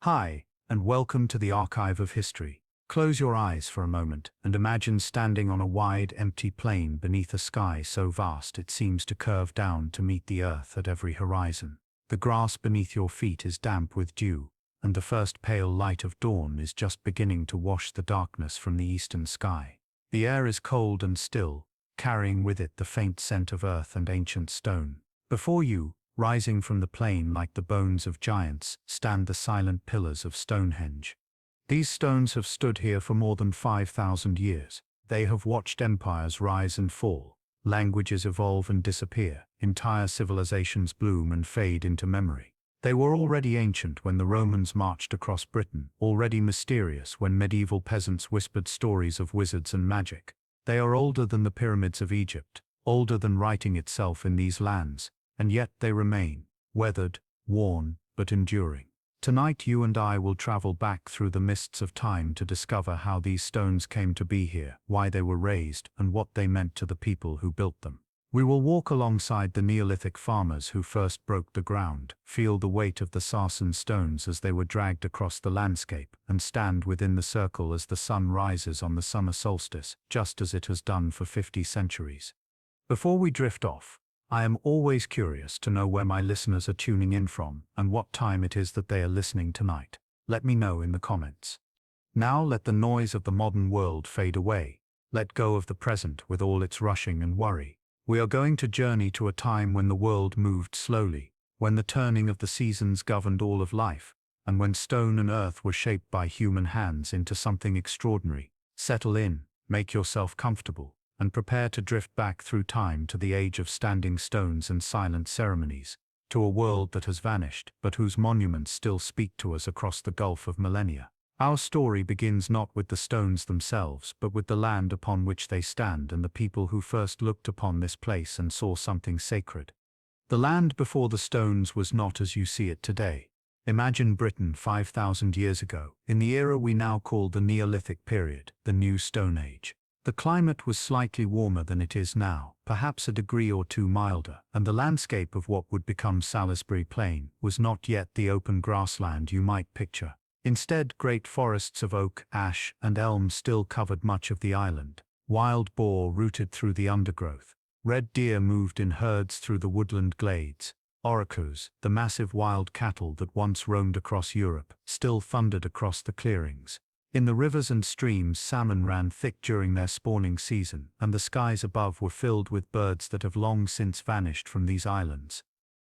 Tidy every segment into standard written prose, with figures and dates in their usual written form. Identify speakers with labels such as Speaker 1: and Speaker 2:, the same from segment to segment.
Speaker 1: Hi, and welcome to the Archive of History. Close your eyes for a moment and imagine standing on a wide, empty plain beneath a sky so vast it seems to curve down to meet the earth at every horizon. The grass beneath your feet is damp with dew, and the first pale light of dawn is just beginning to wash the darkness from the eastern sky. The air is cold and still, carrying with it the faint scent of earth and ancient stone. Before you, rising from the plain like the bones of giants, stand the silent pillars of Stonehenge. These stones have stood here for more than 5,000 years. They have watched empires rise and fall, languages evolve and disappear, entire civilizations bloom and fade into memory. They were already ancient when the Romans marched across Britain, already mysterious when medieval peasants whispered stories of wizards and magic. They are older than the pyramids of Egypt, older than writing itself in these lands, and yet they remain, weathered, worn, but enduring. Tonight you and I will travel back through the mists of time to discover how these stones came to be here, why they were raised, and what they meant to the people who built them. We will walk alongside the Neolithic farmers who first broke the ground, feel the weight of the sarsens stones as they were dragged across the landscape, and stand within the circle as the sun rises on the summer solstice, just as it has done for 50 centuries. Before we drift off, I am always curious to know where my listeners are tuning in from and what time it is that they are listening tonight. Let me know in the comments. Now let the noise of the modern world fade away. Let go of the present with all its rushing and worry. We are going to journey to a time when the world moved slowly, when the turning of the seasons governed all of life, and when stone and earth were shaped by human hands into something extraordinary. Settle in, make yourself comfortable, and prepare to drift back through time to the age of standing stones and silent ceremonies, to a world that has vanished, but whose monuments still speak to us across the gulf of millennia. Our story begins not with the stones themselves, but with the land upon which they stand and the people who first looked upon this place and saw something sacred. The land before the stones was not as you see it today. Imagine Britain 5,000 years ago, in the era we now call the Neolithic period, the New Stone Age. The climate was slightly warmer than it is now, perhaps a degree or two milder, and the landscape of what would become Salisbury Plain was not yet the open grassland you might picture. Instead, great forests of oak, ash, and elm still covered much of the island. Wild boar rooted through the undergrowth. Red deer moved in herds through the woodland glades. Oricos, the massive wild cattle that once roamed across Europe, still thundered across the clearings. In the rivers and streams, salmon ran thick during their spawning season, and the skies above were filled with birds that have long since vanished from these islands.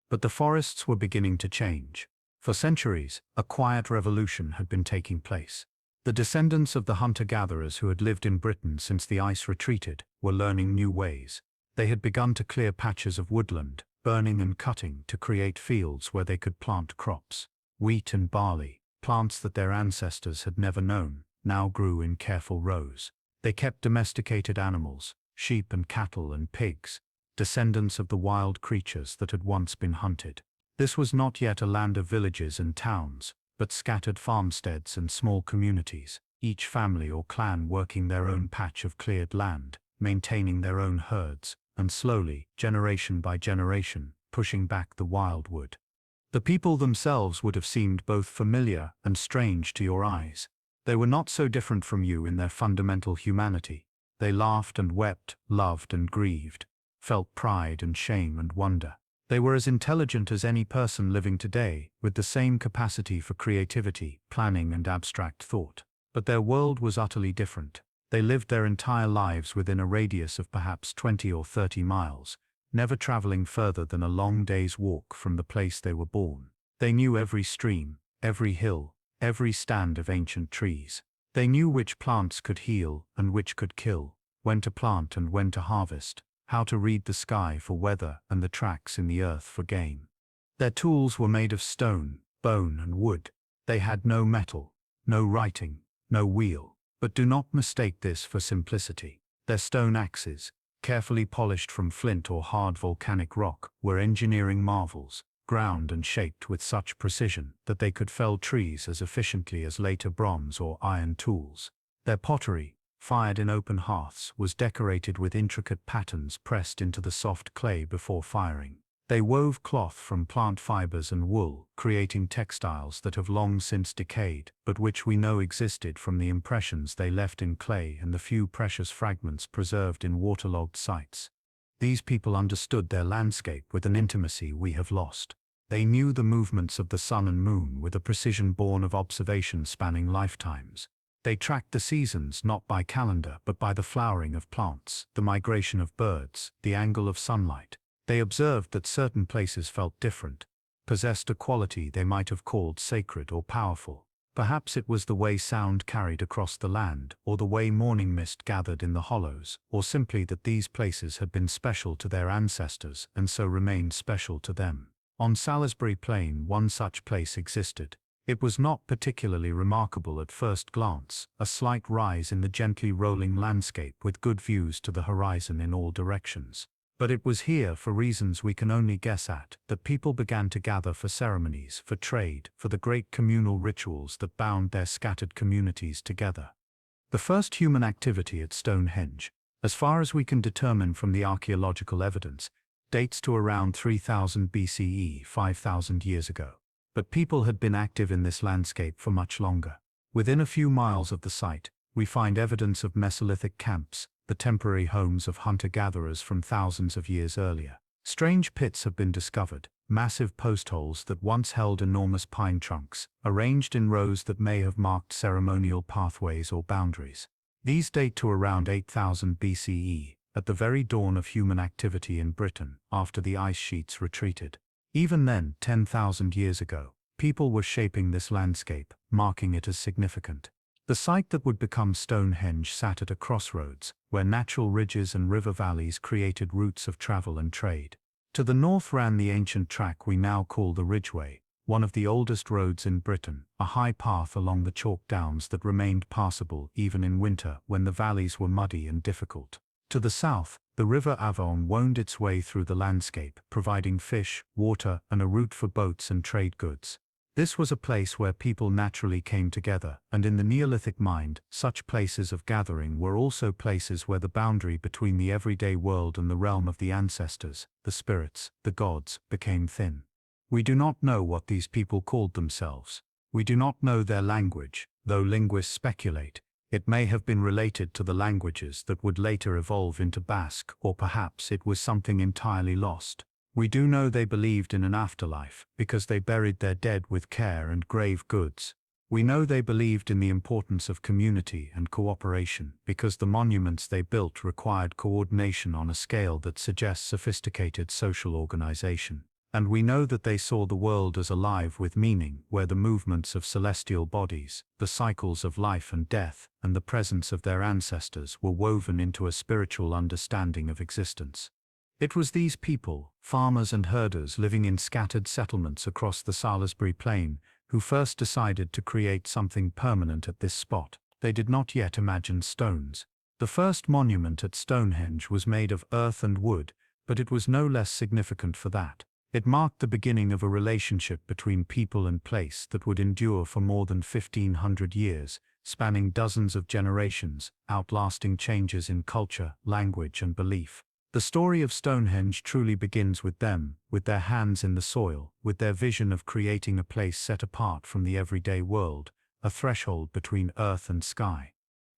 Speaker 1: But the forests were beginning to change. For centuries, a quiet revolution had been taking place. The descendants of the hunter-gatherers who had lived in Britain since the ice retreated were learning new ways. They had begun to clear patches of woodland, burning and cutting to create fields where they could plant crops. Wheat and barley, plants that their ancestors had never known, now grew in careful rows. They kept domesticated animals, sheep and cattle and pigs, descendants of the wild creatures that had once been hunted. This was not yet a land of villages and towns, but scattered farmsteads and small communities, each family or clan working their own patch of cleared land, maintaining their own herds, and slowly, generation by generation, pushing back the wildwood. The people themselves would have seemed both familiar and strange to your eyes. They were not so different from you in their fundamental humanity. They laughed and wept, loved and grieved, felt pride and shame and wonder. They were as intelligent as any person living today, with the same capacity for creativity, planning and abstract thought. But their world was utterly different. They lived their entire lives within a radius of perhaps 20 or 30 miles, never traveling further than a long day's walk from the place they were born. They knew every stream, every hill, every stand of ancient trees. They knew which plants could heal and which could kill, when to plant and when to harvest, how to read the sky for weather and the tracks in the earth for game. Their tools were made of stone, bone and wood. They had no metal, no writing, no wheel. But do not mistake this for simplicity. Their stone axes, carefully polished from flint or hard volcanic rock, were engineering marvels, ground and shaped with such precision that they could fell trees as efficiently as later bronze or iron tools. Their pottery, fired in open hearths, was decorated with intricate patterns pressed into the soft clay before firing. They wove cloth from plant fibers and wool, creating textiles that have long since decayed, but which we know existed from the impressions they left in clay and the few precious fragments preserved in waterlogged sites. These people understood their landscape with an intimacy we have lost. They knew the movements of the sun and moon with a precision born of observation spanning lifetimes. They tracked the seasons not by calendar but by the flowering of plants, the migration of birds, the angle of sunlight. They observed that certain places felt different, possessed a quality they might have called sacred or powerful. Perhaps it was the way sound carried across the land, or the way morning mist gathered in the hollows, or simply that these places had been special to their ancestors and so remained special to them. On Salisbury Plain, one such place existed. It was not particularly remarkable at first glance, a slight rise in the gently rolling landscape with good views to the horizon in all directions. But it was here, for reasons we can only guess at, that people began to gather for ceremonies, for trade, for the great communal rituals that bound their scattered communities together. The first human activity at Stonehenge, as far as we can determine from the archaeological evidence, dates to around 3000 BCE, 5000 years ago. But people had been active in this landscape for much longer. Within a few miles of the site, we find evidence of Mesolithic camps, the temporary homes of hunter-gatherers from thousands of years earlier. Strange pits have been discovered, massive post holes that once held enormous pine trunks, arranged in rows that may have marked ceremonial pathways or boundaries. These date to around 8000 BCE, at the very dawn of human activity in Britain, after the ice sheets retreated. Even then, 10,000 years ago, people were shaping this landscape, marking it as significant. The site that would become Stonehenge sat at a crossroads, where natural ridges and river valleys created routes of travel and trade. To the north ran the ancient track we now call the Ridgeway, one of the oldest roads in Britain, a high path along the chalk downs that remained passable even in winter when the valleys were muddy and difficult. To the south, the River Avon wound its way through the landscape, providing fish, water, and a route for boats and trade goods. This was a place where people naturally came together, and in the Neolithic mind, such places of gathering were also places where the boundary between the everyday world and the realm of the ancestors, the spirits, the gods, became thin. We do not know what these people called themselves. We do not know their language, though linguists speculate. It may have been related to the languages that would later evolve into Basque, or perhaps it was something entirely lost. We do know they believed in an afterlife, because they buried their dead with care and grave goods. We know they believed in the importance of community and cooperation, because the monuments they built required coordination on a scale that suggests sophisticated social organization. And we know that they saw the world as alive with meaning, where the movements of celestial bodies, the cycles of life and death, and the presence of their ancestors were woven into a spiritual understanding of existence. It was these people, farmers and herders living in scattered settlements across the Salisbury Plain, who first decided to create something permanent at this spot. They did not yet imagine stones. The first monument at Stonehenge was made of earth and wood, but it was no less significant for that. It marked the beginning of a relationship between people and place that would endure for more than 1500 years, spanning dozens of generations, outlasting changes in culture, language, and belief. The story of Stonehenge truly begins with them, with their hands in the soil, with their vision of creating a place set apart from the everyday world, a threshold between earth and sky.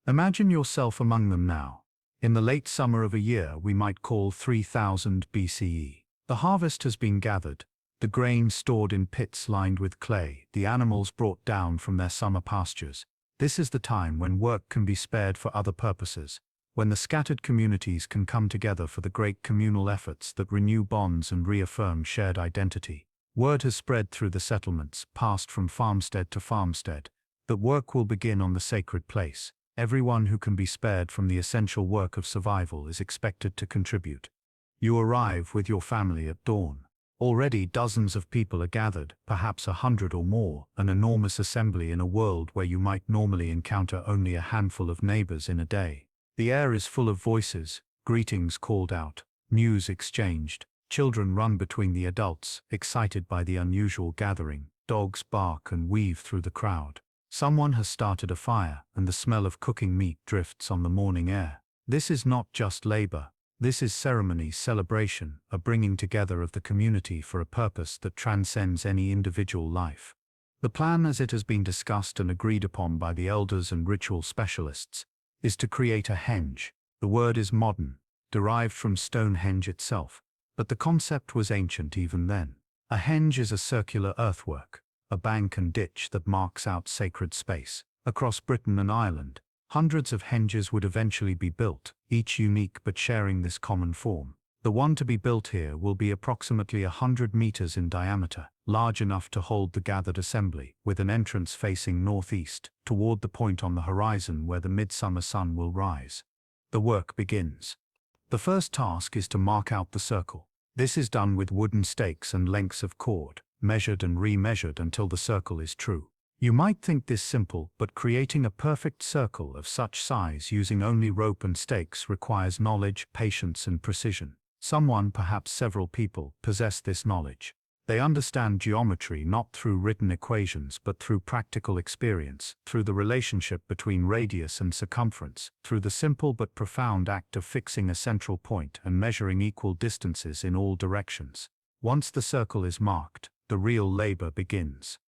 Speaker 1: Imagine yourself among them now. In the late summer of a year we might call 3000 BCE. The harvest has been gathered, the grain stored in pits lined with clay, the animals brought down from their summer pastures. This is the time when work can be spared for other purposes, when the scattered communities can come together for the great communal efforts that renew bonds and reaffirm shared identity. Word has spread through the settlements, passed from farmstead to farmstead, that work will begin on the sacred place. Everyone who can be spared from the essential work of survival is expected to contribute. You arrive with your family at dawn. Already dozens of people are gathered, perhaps 100 or more, an enormous assembly in a world where you might normally encounter only a handful of neighbors in a day. The air is full of voices, greetings called out, news exchanged. Children run between the adults, excited by the unusual gathering. Dogs bark and weave through the crowd. Someone has started a fire, and the smell of cooking meat drifts on the morning air. This is not just labor. This is ceremony, celebration, a bringing together of the community for a purpose that transcends any individual life. The plan, as it has been discussed and agreed upon by the elders and ritual specialists, is to create a henge. The word is modern, derived from Stonehenge itself, but the concept was ancient even then. A henge is a circular earthwork, a bank and ditch that marks out sacred space. Across Britain and Ireland, hundreds of henges would eventually be built, each unique but sharing this common form. The one to be built here will be approximately 100 meters in diameter, large enough to hold the gathered assembly, with an entrance facing northeast, toward the point on the horizon where the midsummer sun will rise. The work begins. The first task is to mark out the circle. This is done with wooden stakes and lengths of cord, measured and remeasured until the circle is true. You might think this simple, but creating a perfect circle of such size using only rope and stakes requires knowledge, patience, and precision. Someone, perhaps several people, possess this knowledge. They understand geometry not through written equations but through practical experience, through the relationship between radius and circumference, through the simple but profound act of fixing a central point and measuring equal distances in all directions. Once the circle is marked, the real labor begins.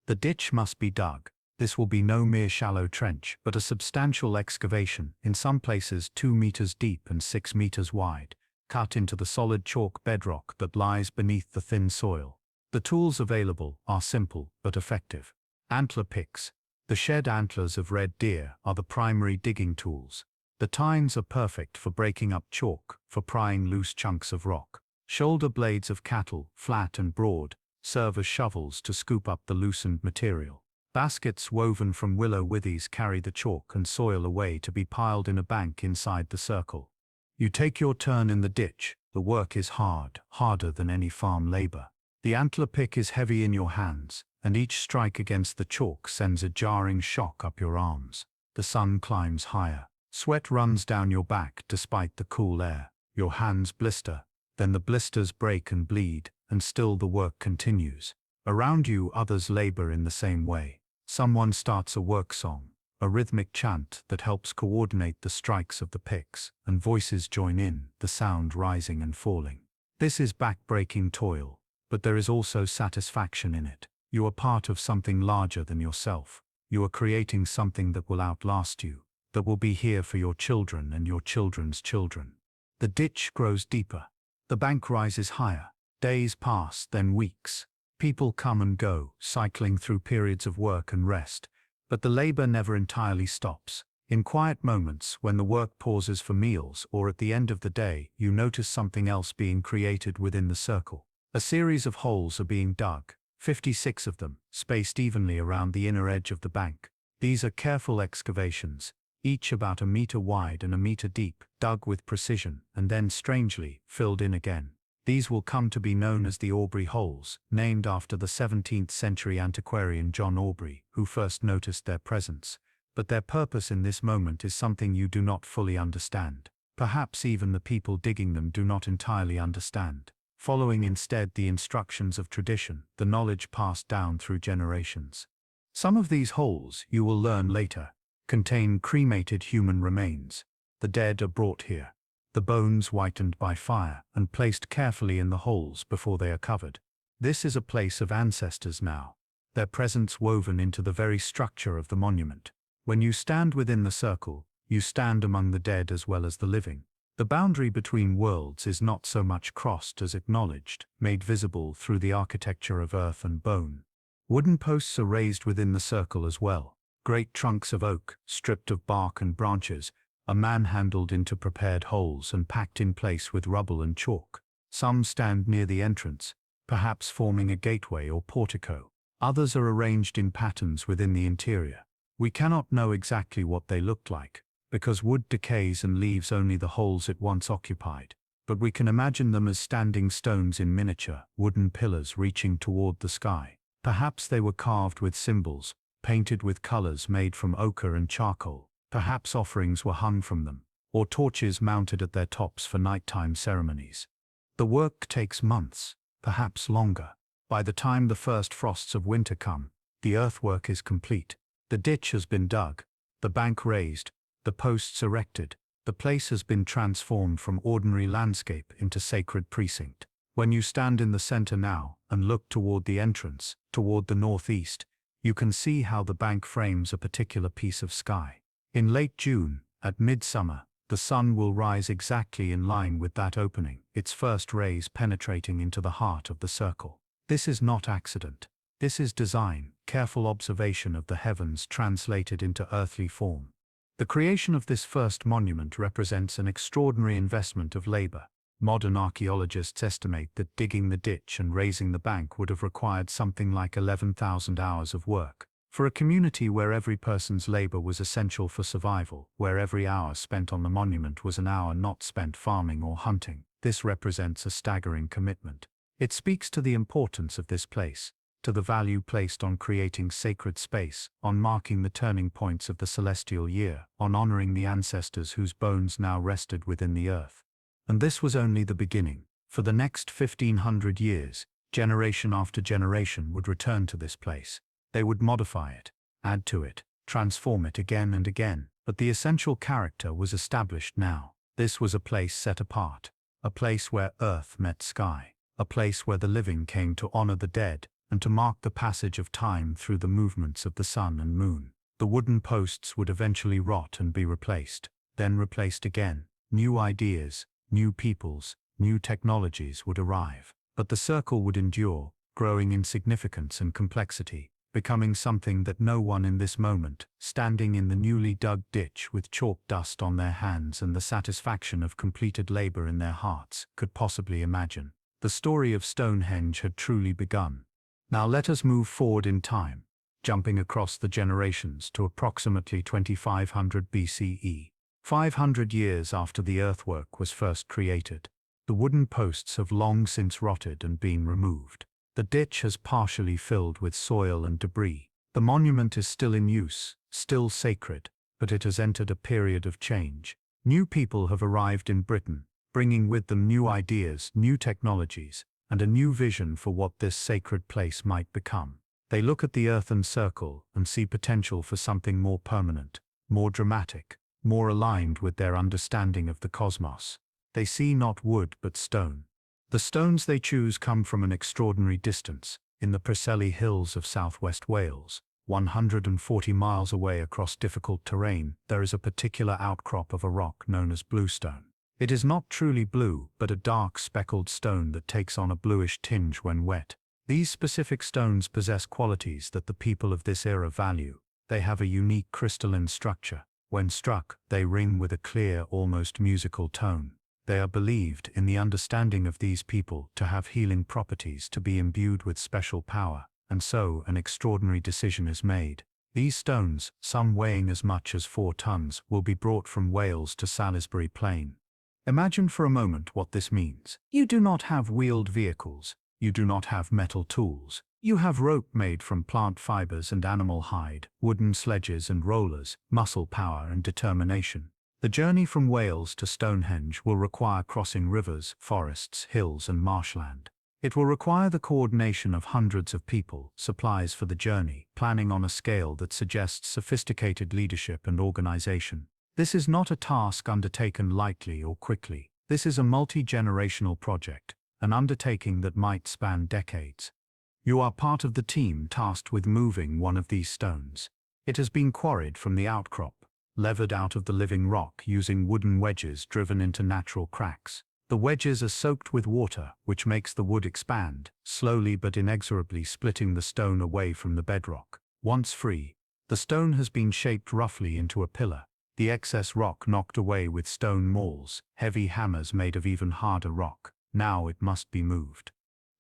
Speaker 1: The ditch must be dug. This will be no mere shallow trench, but a substantial excavation, in some places 2 meters deep and 6 meters wide, cut into the solid chalk bedrock that lies beneath the thin soil. The tools available are simple but effective. Antler picks. The shed antlers of red deer are the primary digging tools. The tines are perfect for breaking up chalk, for prying loose chunks of rock. Shoulder blades of cattle, flat and broad, serve as shovels to scoop up the loosened material. Baskets woven from willow withes carry the chalk and soil away to be piled in a bank inside the circle. You take your turn in the ditch. The work is hard, harder than any farm labor. The antler pick is heavy in your hands, and each strike against the chalk sends a jarring shock up your arms. The sun climbs higher. Sweat runs down your back despite the cool air. Your hands blister, then the blisters break and bleed, and still the work continues. Around you, others labor in the same way. Someone starts a work song, a rhythmic chant that helps coordinate the strikes of the picks, and voices join in, the sound rising and falling. This is back-breaking toil, but there is also satisfaction in it. You are part of something larger than yourself. You are creating something that will outlast you, that will be here for your children and your children's children. The ditch grows deeper. The bank rises higher. Days pass, then weeks. People come and go, cycling through periods of work and rest, but the labor never entirely stops. In quiet moments, when the work pauses for meals or at the end of the day, you notice something else being created within the circle. A series of holes are being dug, 56 of them, spaced evenly around the inner edge of the bank. These are careful excavations, each about 1 meter wide and 1 meter deep, dug with precision, and then, strangely, filled in again. These will come to be known as the Aubrey holes, named after the 17th century antiquarian John Aubrey, who first noticed their presence. But their purpose in this moment is something you do not fully understand. Perhaps even the people digging them do not entirely understand. Following instead the instructions of tradition, the knowledge passed down through generations. Some of these holes, you will learn later, contain cremated human remains. The dead are brought here, the bones whitened by fire and placed carefully in the holes before they are covered. This is a place of ancestors now, their presence woven into the very structure of the monument. When you stand within the circle, you stand among the dead as well as the living. The boundary between worlds is not so much crossed as acknowledged, made visible through the architecture of earth and bone. Wooden posts are raised within the circle as well. Great trunks of oak, stripped of bark and branches, are manhandled into prepared holes and packed in place with rubble and chalk. Some stand near the entrance, perhaps forming a gateway or portico. Others are arranged in patterns within the interior. We cannot know exactly what they looked like, because wood decays and leaves only the holes it once occupied. But we can imagine them as standing stones in miniature, wooden pillars reaching toward the sky. Perhaps they were carved with symbols, painted with colors made from ochre and charcoal. Perhaps offerings were hung from them, or torches mounted at their tops for nighttime ceremonies. The work takes months, perhaps longer. By the time the first frosts of winter come, the earthwork is complete. The ditch has been dug, the bank raised, the posts erected, The place has been transformed from ordinary landscape into sacred precinct. When you stand in the center now and look toward the entrance, toward the northeast, you can see how the bank frames a particular piece of sky. In late June, at midsummer, the sun will rise exactly in line with that opening, its first rays penetrating into the heart of the circle. This is not accident. This is design, careful observation of the heavens translated into earthly form. The creation of this first monument represents an extraordinary investment of labor. Modern archaeologists estimate that digging the ditch and raising the bank would have required something like 11,000 hours of work. For a community where every person's labor was essential for survival, where every hour spent on the monument was an hour not spent farming or hunting, this represents a staggering commitment. It speaks to the importance of this place, to the value placed on creating sacred space, on marking the turning points of the celestial year, on honoring the ancestors whose bones now rested within the earth. And this was only the beginning. For the next 1,500 years, generation after generation would return to this place. They would modify it, add to it, transform it again and again. But the essential character was established now. This was a place set apart, a place where earth met sky, a place where the living came to honor the dead and to mark the passage of time through the movements of the sun and moon. The wooden posts would eventually rot and be replaced, then replaced again. New ideas, new peoples, new technologies would arrive. But the circle would endure, growing in significance and complexity, becoming something that no one in this moment, standing in the newly dug ditch with chalk dust on their hands and the satisfaction of completed labor in their hearts, could possibly imagine. The story of Stonehenge had truly begun. Now let us move forward in time, jumping across the generations to approximately 2500 BCE. 500 years after the earthwork was first created, the wooden posts have long since rotted and been removed. The ditch has partially filled with soil and debris. The monument is still in use, still sacred, but it has entered a period of change. New people have arrived in Britain, bringing with them new ideas, new technologies, and a new vision for what this sacred place might become. They look at the earthen circle and see potential for something more permanent, more dramatic, more aligned with their understanding of the cosmos. They see not wood but stone. The stones they choose come from an extraordinary distance. In the Preseli Hills of southwest Wales, 140 miles away across difficult terrain, there is a particular outcrop of a rock known as bluestone. It is not truly blue, but a dark speckled stone that takes on a bluish tinge when wet. These specific stones possess qualities that the people of this era value. They have a unique crystalline structure. When struck, they ring with a clear, almost musical tone. They are believed, in the understanding of these people, to have healing properties, to be imbued with special power, and so an extraordinary decision is made. These stones, some weighing as much as 4 tons, will be brought from Wales to Salisbury Plain. Imagine for a moment what this means. You do not have wheeled vehicles. You do not have metal tools. You have rope made from plant fibers and animal hide, wooden sledges and rollers, muscle power and determination. The journey from Wales to Stonehenge will require crossing rivers, forests, hills and marshland. It will require the coordination of hundreds of people, supplies for the journey, planning on a scale that suggests sophisticated leadership and organization. This is not a task undertaken lightly or quickly. This is a multi-generational project, an undertaking that might span decades. You are part of the team tasked with moving one of these stones. It has been quarried from the outcrop, levered out of the living rock using wooden wedges driven into natural cracks. The wedges are soaked with water, which makes the wood expand, slowly but inexorably splitting the stone away from the bedrock. Once free, the stone has been shaped roughly into a pillar, the excess rock knocked away with stone mauls, heavy hammers made of even harder rock. Now it must be moved.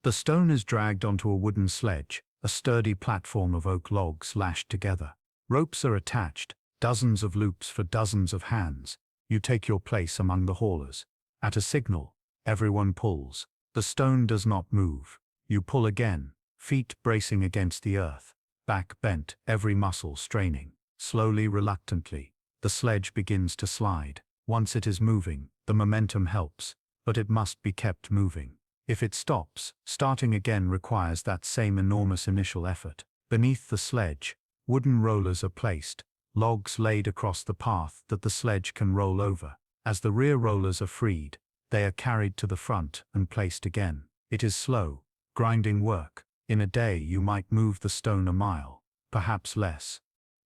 Speaker 1: The stone is dragged onto a wooden sledge, a sturdy platform of oak logs lashed together. Ropes are attached, dozens of loops for dozens of hands. You take your place among the haulers. At a signal, everyone pulls. The stone does not move. You pull again, feet bracing against the earth, back bent, every muscle straining. Slowly, reluctantly, the sledge begins to slide. Once it is moving, the momentum helps, but it must be kept moving. If it stops, starting again requires that same enormous initial effort. Beneath the sledge, wooden rollers are placed, logs laid across the path that the sledge can roll over. As the rear rollers are freed, they are carried to the front and placed again. It is slow, grinding work. In a day you might move the stone a mile, perhaps less.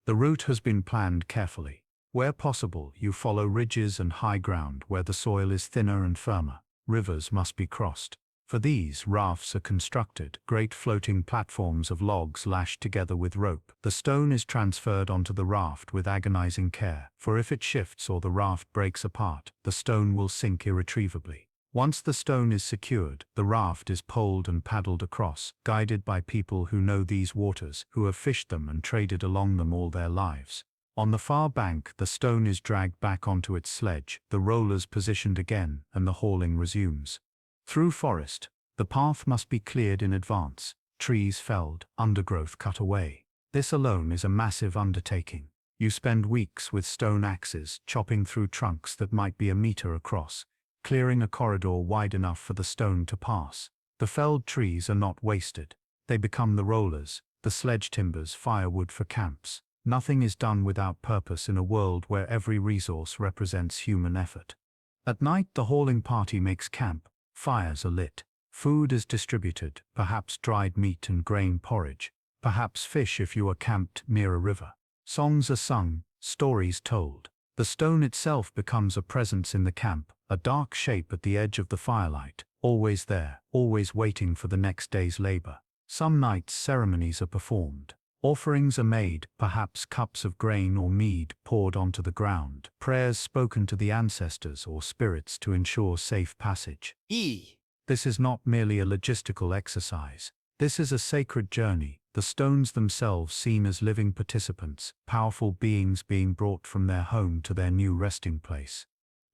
Speaker 1: The route has been planned carefully. Where possible, you follow ridges and high ground where the soil is thinner and firmer. Rivers must be crossed. For these, rafts are constructed, great floating platforms of logs lashed together with rope. The stone is transferred onto the raft with agonizing care, for if it shifts or the raft breaks apart, the stone will sink irretrievably. Once the stone is secured, the raft is poled and paddled across, guided by people who know these waters, who have fished them and traded along them all their lives. On the far bank, the stone is dragged back onto its sledge, the rollers positioned again, and the hauling resumes. Through forest, the path must be cleared in advance, trees felled, undergrowth cut away. This alone is a massive undertaking. You spend weeks with stone axes, chopping through trunks that might be a meter across, clearing a corridor wide enough for the stone to pass. The felled trees are not wasted. They become the rollers, the sledge timbers, firewood for camps. Nothing is done without purpose in a world where every resource represents human effort. At night, the hauling party makes camp. Fires are lit. Food is distributed, perhaps dried meat and grain porridge, perhaps fish if you are camped near a river. Songs are sung, stories told. The stone itself becomes a presence in the camp, a dark shape at the edge of the firelight, always there, always waiting for the next day's labor. Some nights ceremonies are performed. Offerings are made, perhaps cups of grain or mead poured onto the ground, prayers spoken to the ancestors or spirits to ensure safe passage. This is not merely a logistical exercise. This is a sacred journey, the stones themselves seen as living participants, powerful beings being brought from their home to their new resting place.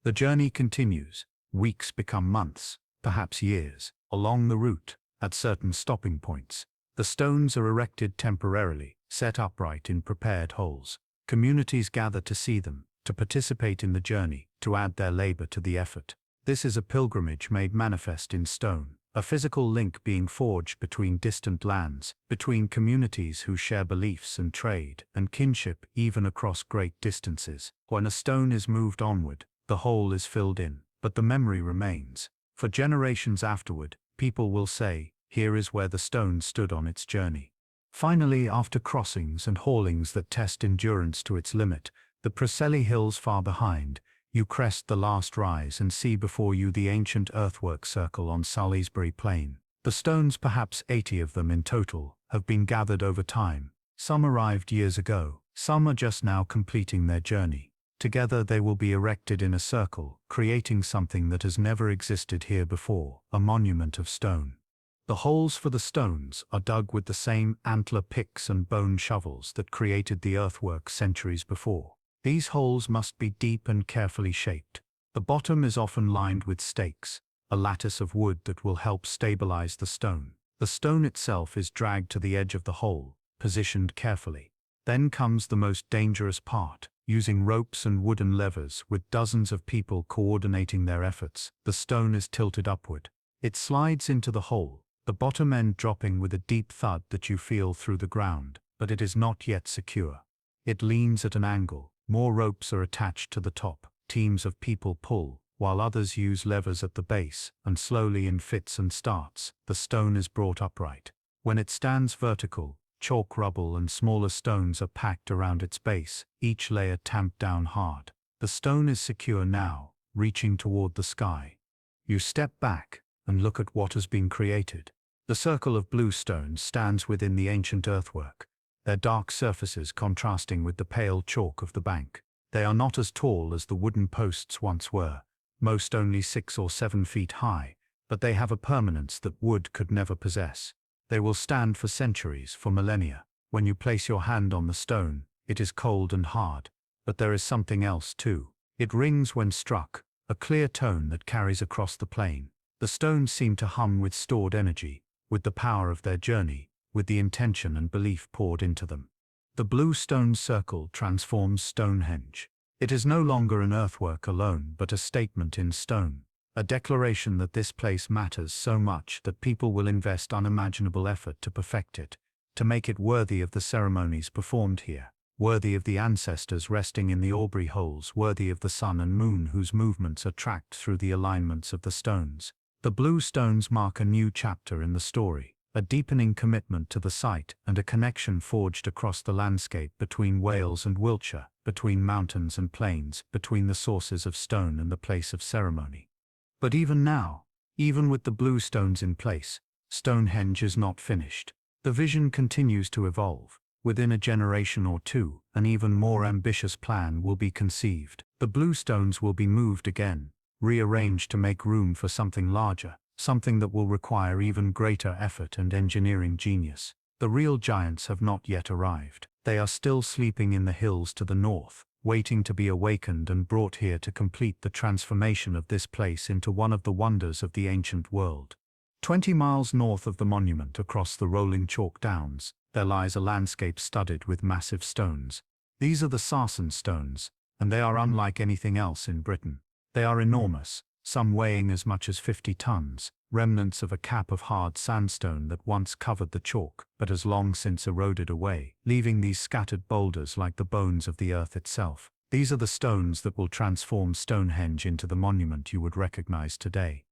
Speaker 1: The journey continues. Weeks become months, perhaps years. Along the route, at certain stopping points, the stones are erected temporarily, set upright in prepared holes. Communities gather to see them, to participate in the journey, to add their labor to the effort. This is a pilgrimage made manifest in stone, a physical link being forged between distant lands, between communities who share beliefs and trade, and kinship even across great distances. When a stone is moved onward, the hole is filled in, but the memory remains. For generations afterward, people will say, here is where the stone stood on its journey. Finally, after crossings and haulings that test endurance to its limit, the Preseli Hills far behind, you crest the last rise and see before you the ancient earthwork circle on Salisbury Plain. The stones, perhaps 80 of them in total, have been gathered over time. Some arrived years ago, some are just now completing their journey. Together they will be erected in a circle, creating something that has never existed here before, a monument of stone. The holes for the stones are dug with the same antler picks and bone shovels that created the earthwork centuries before. These holes must be deep and carefully shaped. The bottom is often lined with stakes, a lattice of wood that will help stabilize the stone. The stone itself is dragged to the edge of the hole, positioned carefully. Then comes the most dangerous part. Using ropes and wooden levers, with dozens of people coordinating their efforts, the stone is tilted upward. It slides into the hole, the bottom end dropping with a deep thud that you feel through the ground, but it is not yet secure. It leans at an angle. More ropes are attached to the top. Teams of people pull, while others use levers at the base, and slowly in fits and starts, the stone is brought upright. When it stands vertical, chalk rubble and smaller stones are packed around its base, each layer tamped down hard. The stone is secure now, reaching toward the sky. You step back and look at what has been created. The circle of blue stones stands within the ancient earthwork, their dark surfaces contrasting with the pale chalk of the bank. They are not as tall as the wooden posts once were, most only 6 or 7 feet high, but they have a permanence that wood could never possess. They will stand for centuries, for millennia. When you place your hand on the stone, it is cold and hard, but there is something else too. It rings when struck, a clear tone that carries across the plain. The stones seem to hum with stored energy, with the power of their journey, with the intention and belief poured into them. The blue stone circle transforms Stonehenge. It is no longer an earthwork alone, but a statement in stone, a declaration that this place matters so much that people will invest unimaginable effort to perfect it, to make it worthy of the ceremonies performed here. worthy of the ancestors resting in the Aubrey holes, worthy of the sun and moon whose movements are tracked through the alignments of the stones. The blue stones mark a new chapter in the story, a deepening commitment to the site and a connection forged across the landscape between Wales and Wiltshire, between mountains and plains, between the sources of stone and the place of ceremony. But even now, even with the blue stones in place, Stonehenge is not finished. The vision continues to evolve. Within a generation or two, an even more ambitious plan will be conceived. The blue stones will be moved again, rearranged to make room for something larger, something that will require even greater effort and engineering genius. The real giants have not yet arrived. They are still sleeping in the hills to the north, waiting to be awakened and brought here to complete the transformation of this place into one of the wonders of the ancient world. 20 miles north of the monument, across the rolling chalk downs, there lies a landscape studded with massive stones. These are the sarsens stones, and they are unlike anything else in Britain. They are enormous, some weighing as much as 50 tons, remnants of a cap of hard sandstone that once covered the chalk, but has long since eroded away, leaving these scattered boulders like the bones of the earth itself. These are the stones that will transform Stonehenge into the monument you would recognize today.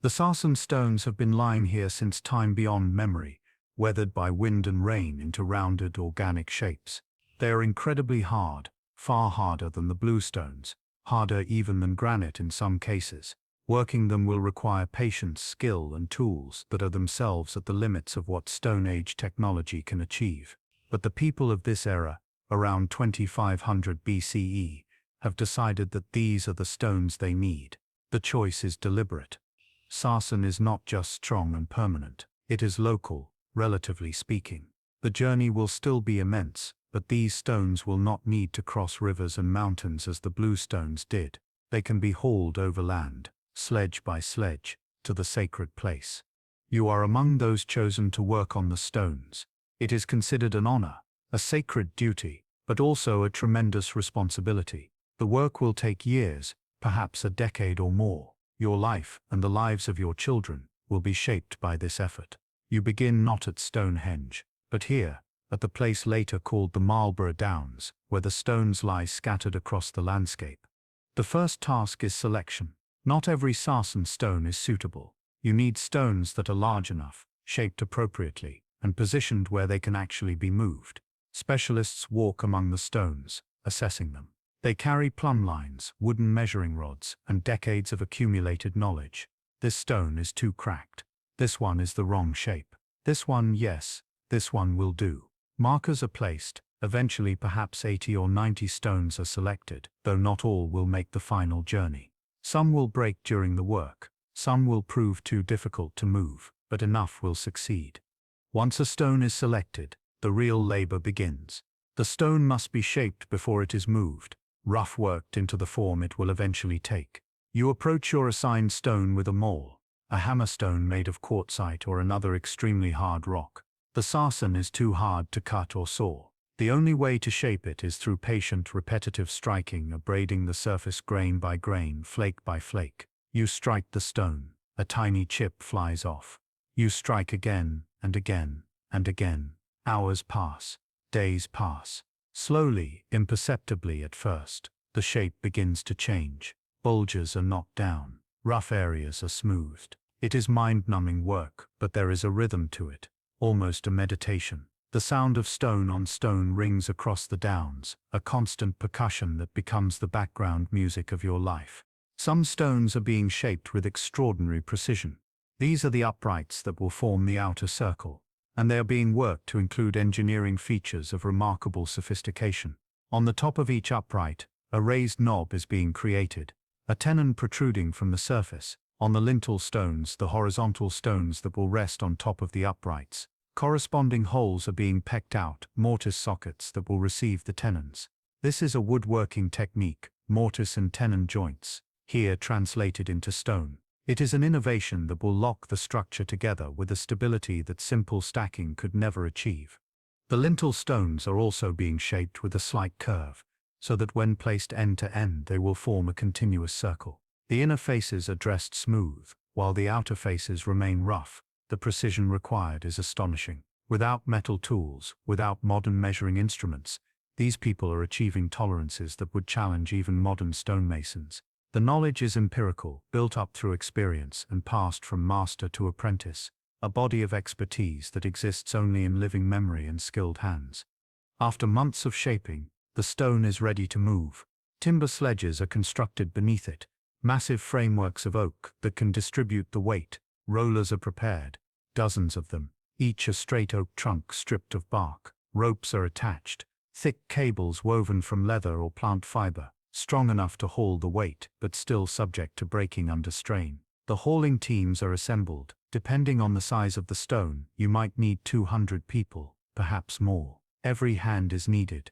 Speaker 1: The sarsens stones have been lying here since time beyond memory, weathered by wind and rain into rounded organic shapes. They are incredibly hard, far harder than the blue stones, harder even than granite in some cases. Working them will require patience, skill, and tools that are themselves at the limits of what Stone Age technology can achieve. But the people of this era, around 2500 BCE, have decided that these are the stones they need. The choice is deliberate. Sarsen is not just strong and permanent, it is local, relatively speaking. The journey will still be immense, but these stones will not need to cross rivers and mountains as the blue stones did. They can be hauled overland, sledge by sledge, to the sacred place. You are among those chosen to work on the stones. It is considered an honor, a sacred duty, but also a tremendous responsibility. The work will take years, perhaps a decade or more. Your life, and the lives of your children, will be shaped by this effort. You begin not at Stonehenge, but here, at the place later called the Marlborough Downs, where the stones lie scattered across the landscape. The first task is selection. Not every sarsen stone is suitable. You need stones that are large enough, shaped appropriately, and positioned where they can actually be moved. Specialists walk among the stones, assessing them. They carry plumb lines, wooden measuring rods, and decades of accumulated knowledge. This stone is too cracked. This one is the wrong shape. This one, yes, this one will do. Markers are placed. Eventually perhaps 80 or 90 stones are selected, though not all will make the final journey. Some will break during the work. Some will prove too difficult to move, but enough will succeed. Once a stone is selected, the real labor begins. The stone must be shaped before it is moved, rough worked into the form it will eventually take. You approach your assigned stone with a maul, a hammerstone made of quartzite or another extremely hard rock. The sarsen is too hard to cut or saw. The only way to shape it is through patient, repetitive striking, abrading the surface grain by grain, flake by flake. You strike the stone, a tiny chip flies off. You strike again, and again, and again. Hours pass, days pass. Slowly, imperceptibly at first, the shape begins to change. Bulges are knocked down, rough areas are smoothed. It is mind-numbing work, but there is a rhythm to it, almost a meditation. The sound of stone on stone rings across the downs, a constant percussion that becomes the background music of your life. Some stones are being shaped with extraordinary precision. These are the uprights that will form the outer circle, and they are being worked to include engineering features of remarkable sophistication. On the top of each upright, a raised knob is being created, a tenon protruding from the surface. On the lintel stones, the horizontal stones that will rest on top of the uprights. Corresponding holes are being pecked out, mortise sockets that will receive the tenons. This is a woodworking technique, mortise and tenon joints, here translated into stone. It is an innovation that will lock the structure together with a stability that simple stacking could never achieve. The lintel stones are also being shaped with a slight curve, so that when placed end to end they will form a continuous circle. The inner faces are dressed smooth, while the outer faces remain rough. The precision required is astonishing. Without metal tools, without modern measuring instruments, These people are achieving tolerances that would challenge even modern stonemasons. The knowledge is empirical, built up through experience and passed from master to apprentice, a body of expertise that exists only in living memory and skilled hands. After months of shaping, the stone is ready to move. Timber sledges are constructed beneath it, massive frameworks of oak that can distribute the weight. Rollers are prepared, dozens of them, each a straight oak trunk stripped of bark. Ropes are attached, thick cables woven from leather or plant fiber, strong enough to haul the weight, but still subject to breaking under strain. The hauling teams are assembled. Depending on the size of the stone, you might need 200 people, perhaps more. Every hand is needed.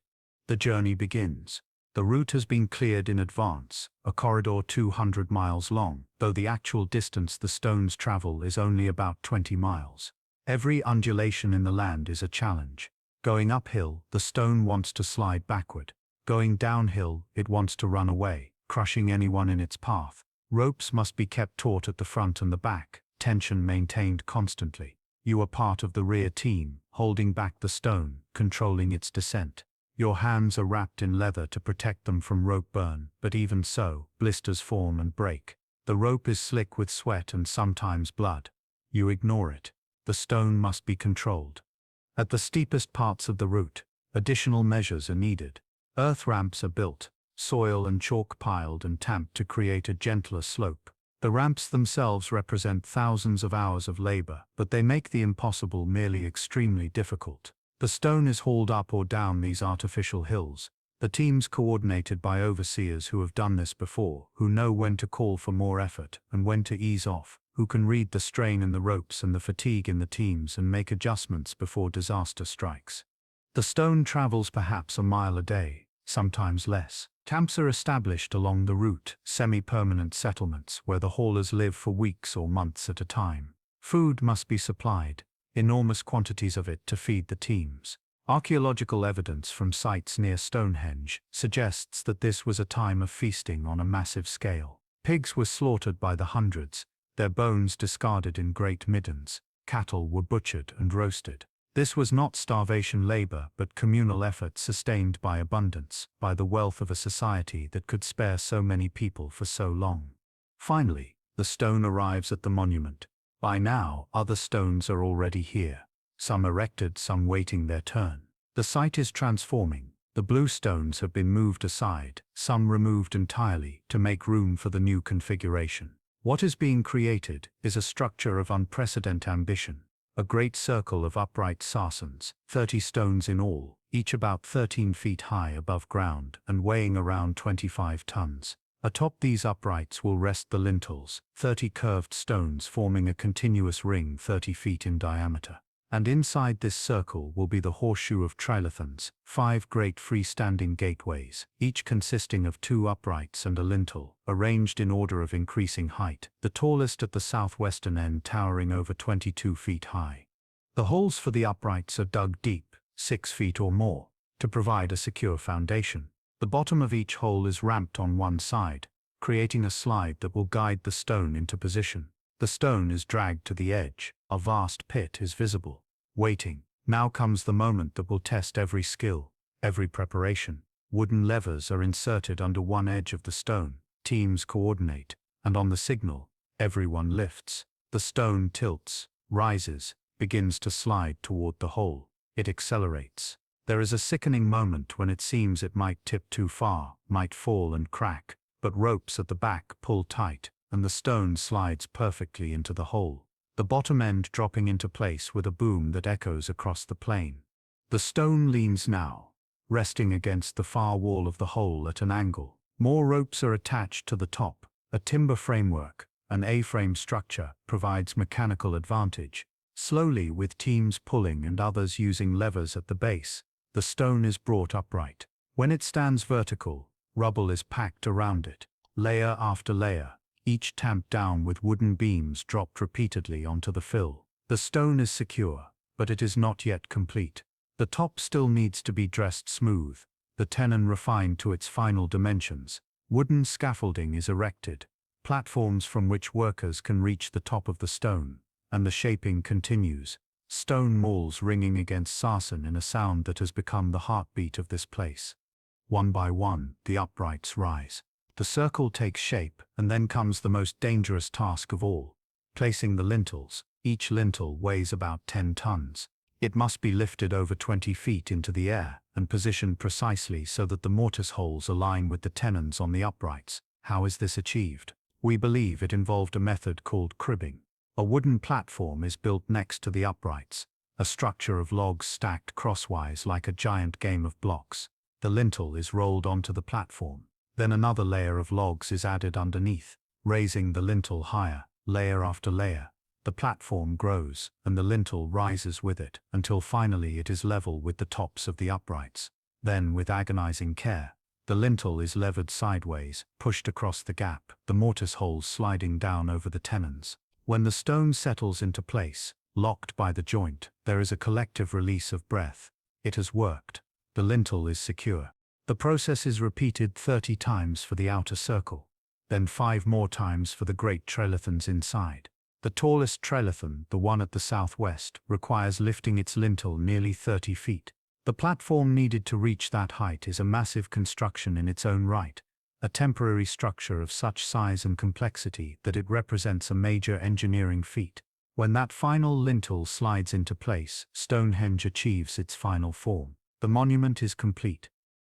Speaker 1: The journey begins. The route has been cleared in advance, a corridor 200 miles long, though the actual distance the stones travel is only about 20 miles. Every undulation in the land is a challenge. Going uphill, the stone wants to slide backward. Going downhill, it wants to run away, crushing anyone in its path. Ropes must be kept taut at the front and the back, tension maintained constantly. You are part of the rear team, holding back the stone, controlling its descent. Your hands are wrapped in leather to protect them from rope burn, but even so, blisters form and break. The rope is slick with sweat and sometimes blood. You ignore it. The stone must be controlled. At the steepest parts of the route, additional measures are needed. Earth ramps are built, soil and chalk piled and tamped to create a gentler slope. The ramps themselves represent thousands of hours of labor, but they make the impossible merely extremely difficult. The stone is hauled up or down these artificial hills. The teams coordinated by overseers who have done this before, who know when to call for more effort and when to ease off, who can read the strain in the ropes and the fatigue in the teams and make adjustments before disaster strikes. The stone travels perhaps a mile a day, sometimes less. Camps are established along the route, semi-permanent settlements where the haulers live for weeks or months at a time. Food must be supplied, enormous quantities of it to feed the teams. Archaeological evidence from sites near Stonehenge suggests that this was a time of feasting on a massive scale. Pigs were slaughtered by the hundreds, their bones discarded in great middens. Cattle were butchered and roasted. This was not starvation labor but communal effort sustained by abundance, by the wealth of a society that could spare so many people for so long. Finally, the stone arrives at the monument. By now, other stones are already here. Some erected, some waiting their turn. The site is transforming. The blue stones have been moved aside, some removed entirely, to make room for the new configuration. What is being created is a structure of unprecedented ambition. A great circle of upright sarsens, 30 stones in all, each about 13 feet high above ground and weighing around 25 tons. Atop these uprights will rest the lintels, 30 curved stones forming a continuous ring 30 feet in diameter. And inside this circle will be the horseshoe of trilithons, 5 great freestanding gateways, each consisting of 2 uprights and a lintel, arranged in order of increasing height, the tallest at the southwestern end towering over 22 feet high. The holes for the uprights are dug deep, 6 feet or more, to provide a secure foundation. The bottom of each hole is ramped on one side, creating a slide that will guide the stone into position. The stone is dragged to the edge. A vast pit is visible. Waiting. Now comes the moment that will test every skill, every preparation. Wooden levers are inserted under one edge of the stone. Teams coordinate, and on the signal, everyone lifts. The stone tilts, rises, begins to slide toward the hole. It accelerates. There is a sickening moment when it seems it might tip too far, might fall and crack, but ropes at the back pull tight, and the stone slides perfectly into the hole, the bottom end dropping into place with a boom that echoes across the plain. The stone leans now, resting against the far wall of the hole at an angle. More ropes are attached to the top. A timber framework, an A-frame structure, provides mechanical advantage. Slowly, with teams pulling and others using levers at the base, the stone is brought upright. When it stands vertical, rubble is packed around it, layer after layer, each tamped down with wooden beams dropped repeatedly onto the fill. The stone is secure, but it is not yet complete. The top still needs to be dressed smooth, the tenon refined to its final dimensions. Wooden scaffolding is erected, platforms from which workers can reach the top of the stone, and the shaping continues. stone walls ringing against sarsen in a sound that has become the heartbeat of this place. One by one, the uprights rise. The circle takes shape, and then comes the most dangerous task of all, placing the lintels. Each lintel weighs about 10 tons. It must be lifted over 20 feet into the air and positioned precisely so that the mortise holes align with the tenons on the uprights. How is this achieved? We believe it involved a method called cribbing. A wooden platform is built next to the uprights, a structure of logs stacked crosswise like a giant game of blocks. The lintel is rolled onto the platform. Then another layer of logs is added underneath, raising the lintel higher, layer after layer. The platform grows, and the lintel rises with it, until finally it is level with the tops of the uprights. Then, with agonizing care, the lintel is levered sideways, pushed across the gap, the mortise holes sliding down over the tenons. When the stone settles into place, locked by the joint, there is a collective release of breath. It has worked. The lintel is secure. The process is repeated 30 times for the outer circle, then 5 more times for the great trelithons inside. The tallest trelithon, the one at the southwest, requires lifting its lintel nearly 30 feet. The platform needed to reach that height is a massive construction in its own right, a temporary structure of such size and complexity that it represents a major engineering feat. When that final lintel slides into place, Stonehenge achieves its final form. The monument is complete.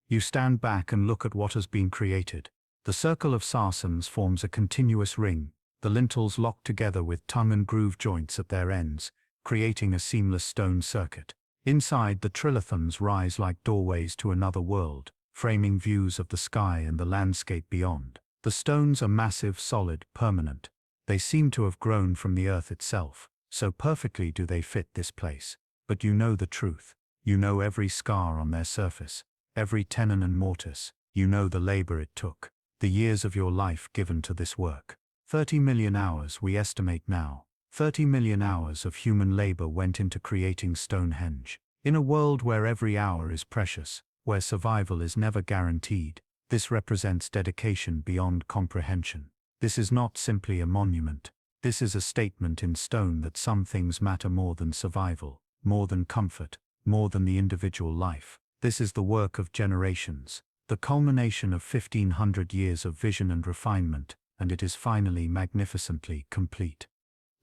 Speaker 1: You stand back and look at what has been created. The circle of sarsens forms a continuous ring, the lintels locked together with tongue and groove joints at their ends, creating a seamless stone circuit. Inside, the trilithons rise like doorways to another world, framing views of the sky and the landscape beyond. The stones are massive, solid, permanent. They seem to have grown from the earth itself, so perfectly do they fit this place. But you know the truth. You know every scar on their surface, every tenon and mortise. You know the labor it took, the years of your life given to this work. 30 million hours we estimate now. 30 million hours of human labor went into creating Stonehenge. In a world where every hour is precious, where survival is never guaranteed, this represents dedication beyond comprehension. This is not simply a monument. This is a statement in stone that some things matter more than survival, more than comfort, more than the individual life. This is the work of generations, the culmination of 1500 years of vision and refinement, and it is finally magnificently complete.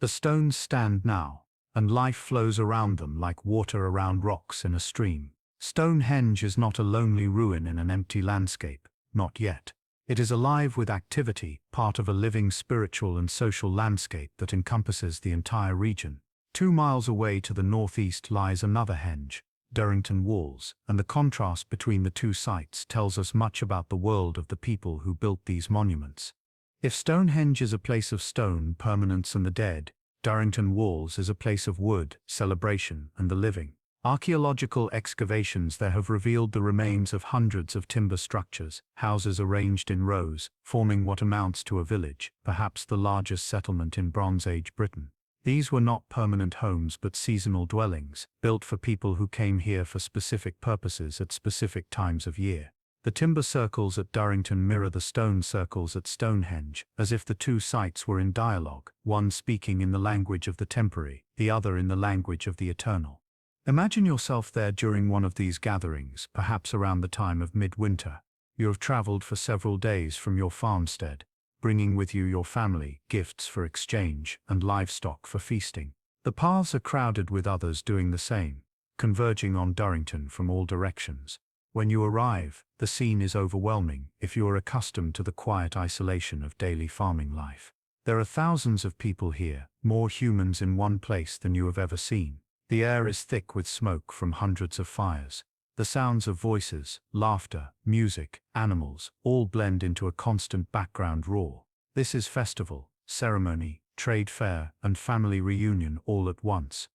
Speaker 1: The stones stand now, and life flows around them like water around rocks in a stream. Stonehenge is not a lonely ruin in an empty landscape, not yet. It is alive with activity, part of a living spiritual and social landscape that encompasses the entire region. 2 miles away to the northeast lies another henge, Durrington Walls, and the contrast between the two sites tells us much about the world of the people who built these monuments. If Stonehenge is a place of stone, permanence and the dead, Durrington Walls is a place of wood, celebration and the living. Archaeological excavations there have revealed the remains of hundreds of timber structures, houses arranged in rows, forming what amounts to a village, perhaps the largest settlement in Bronze Age Britain. These were not permanent homes but seasonal dwellings, built for people who came here for specific purposes at specific times of year. The timber circles at Durrington mirror the stone circles at Stonehenge, as if the two sites were in dialogue, one speaking in the language of the temporary, the other in the language of the eternal. Imagine yourself there during one of these gatherings, perhaps around the time of midwinter. You have traveled for several days from your farmstead, bringing with you your family, gifts for exchange, and livestock for feasting. The paths are crowded with others doing the same, converging on Durrington from all directions. When you arrive, the scene is overwhelming if you are accustomed to the quiet isolation of daily farming life. There are thousands of people here, more humans in one place than you have ever seen. The air is thick with smoke from hundreds of fires. The sounds of voices, laughter, music, animals, all blend into a constant background roar. This is festival, ceremony, trade fair, and family reunion all at once.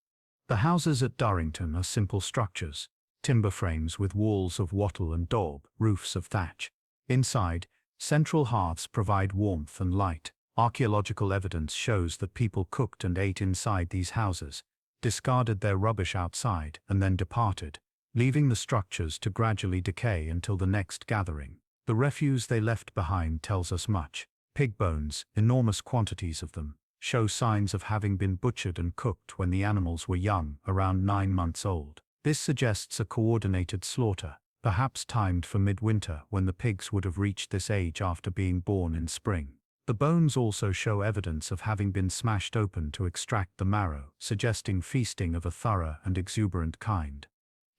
Speaker 1: The houses at Durrington are simple structures, timber frames with walls of wattle and daub, roofs of thatch. Inside, central hearths provide warmth and light. Archaeological evidence shows that people cooked and ate inside these houses, discarded their rubbish outside, and then departed, leaving the structures to gradually decay until the next gathering. The refuse they left behind tells us much. Pig bones, enormous quantities of them, show signs of having been butchered and cooked when the animals were young, around 9 months old. This suggests a coordinated slaughter, perhaps timed for midwinter when the pigs would have reached this age after being born in spring. The bones also show evidence of having been smashed open to extract the marrow, suggesting feasting of a thorough and exuberant kind.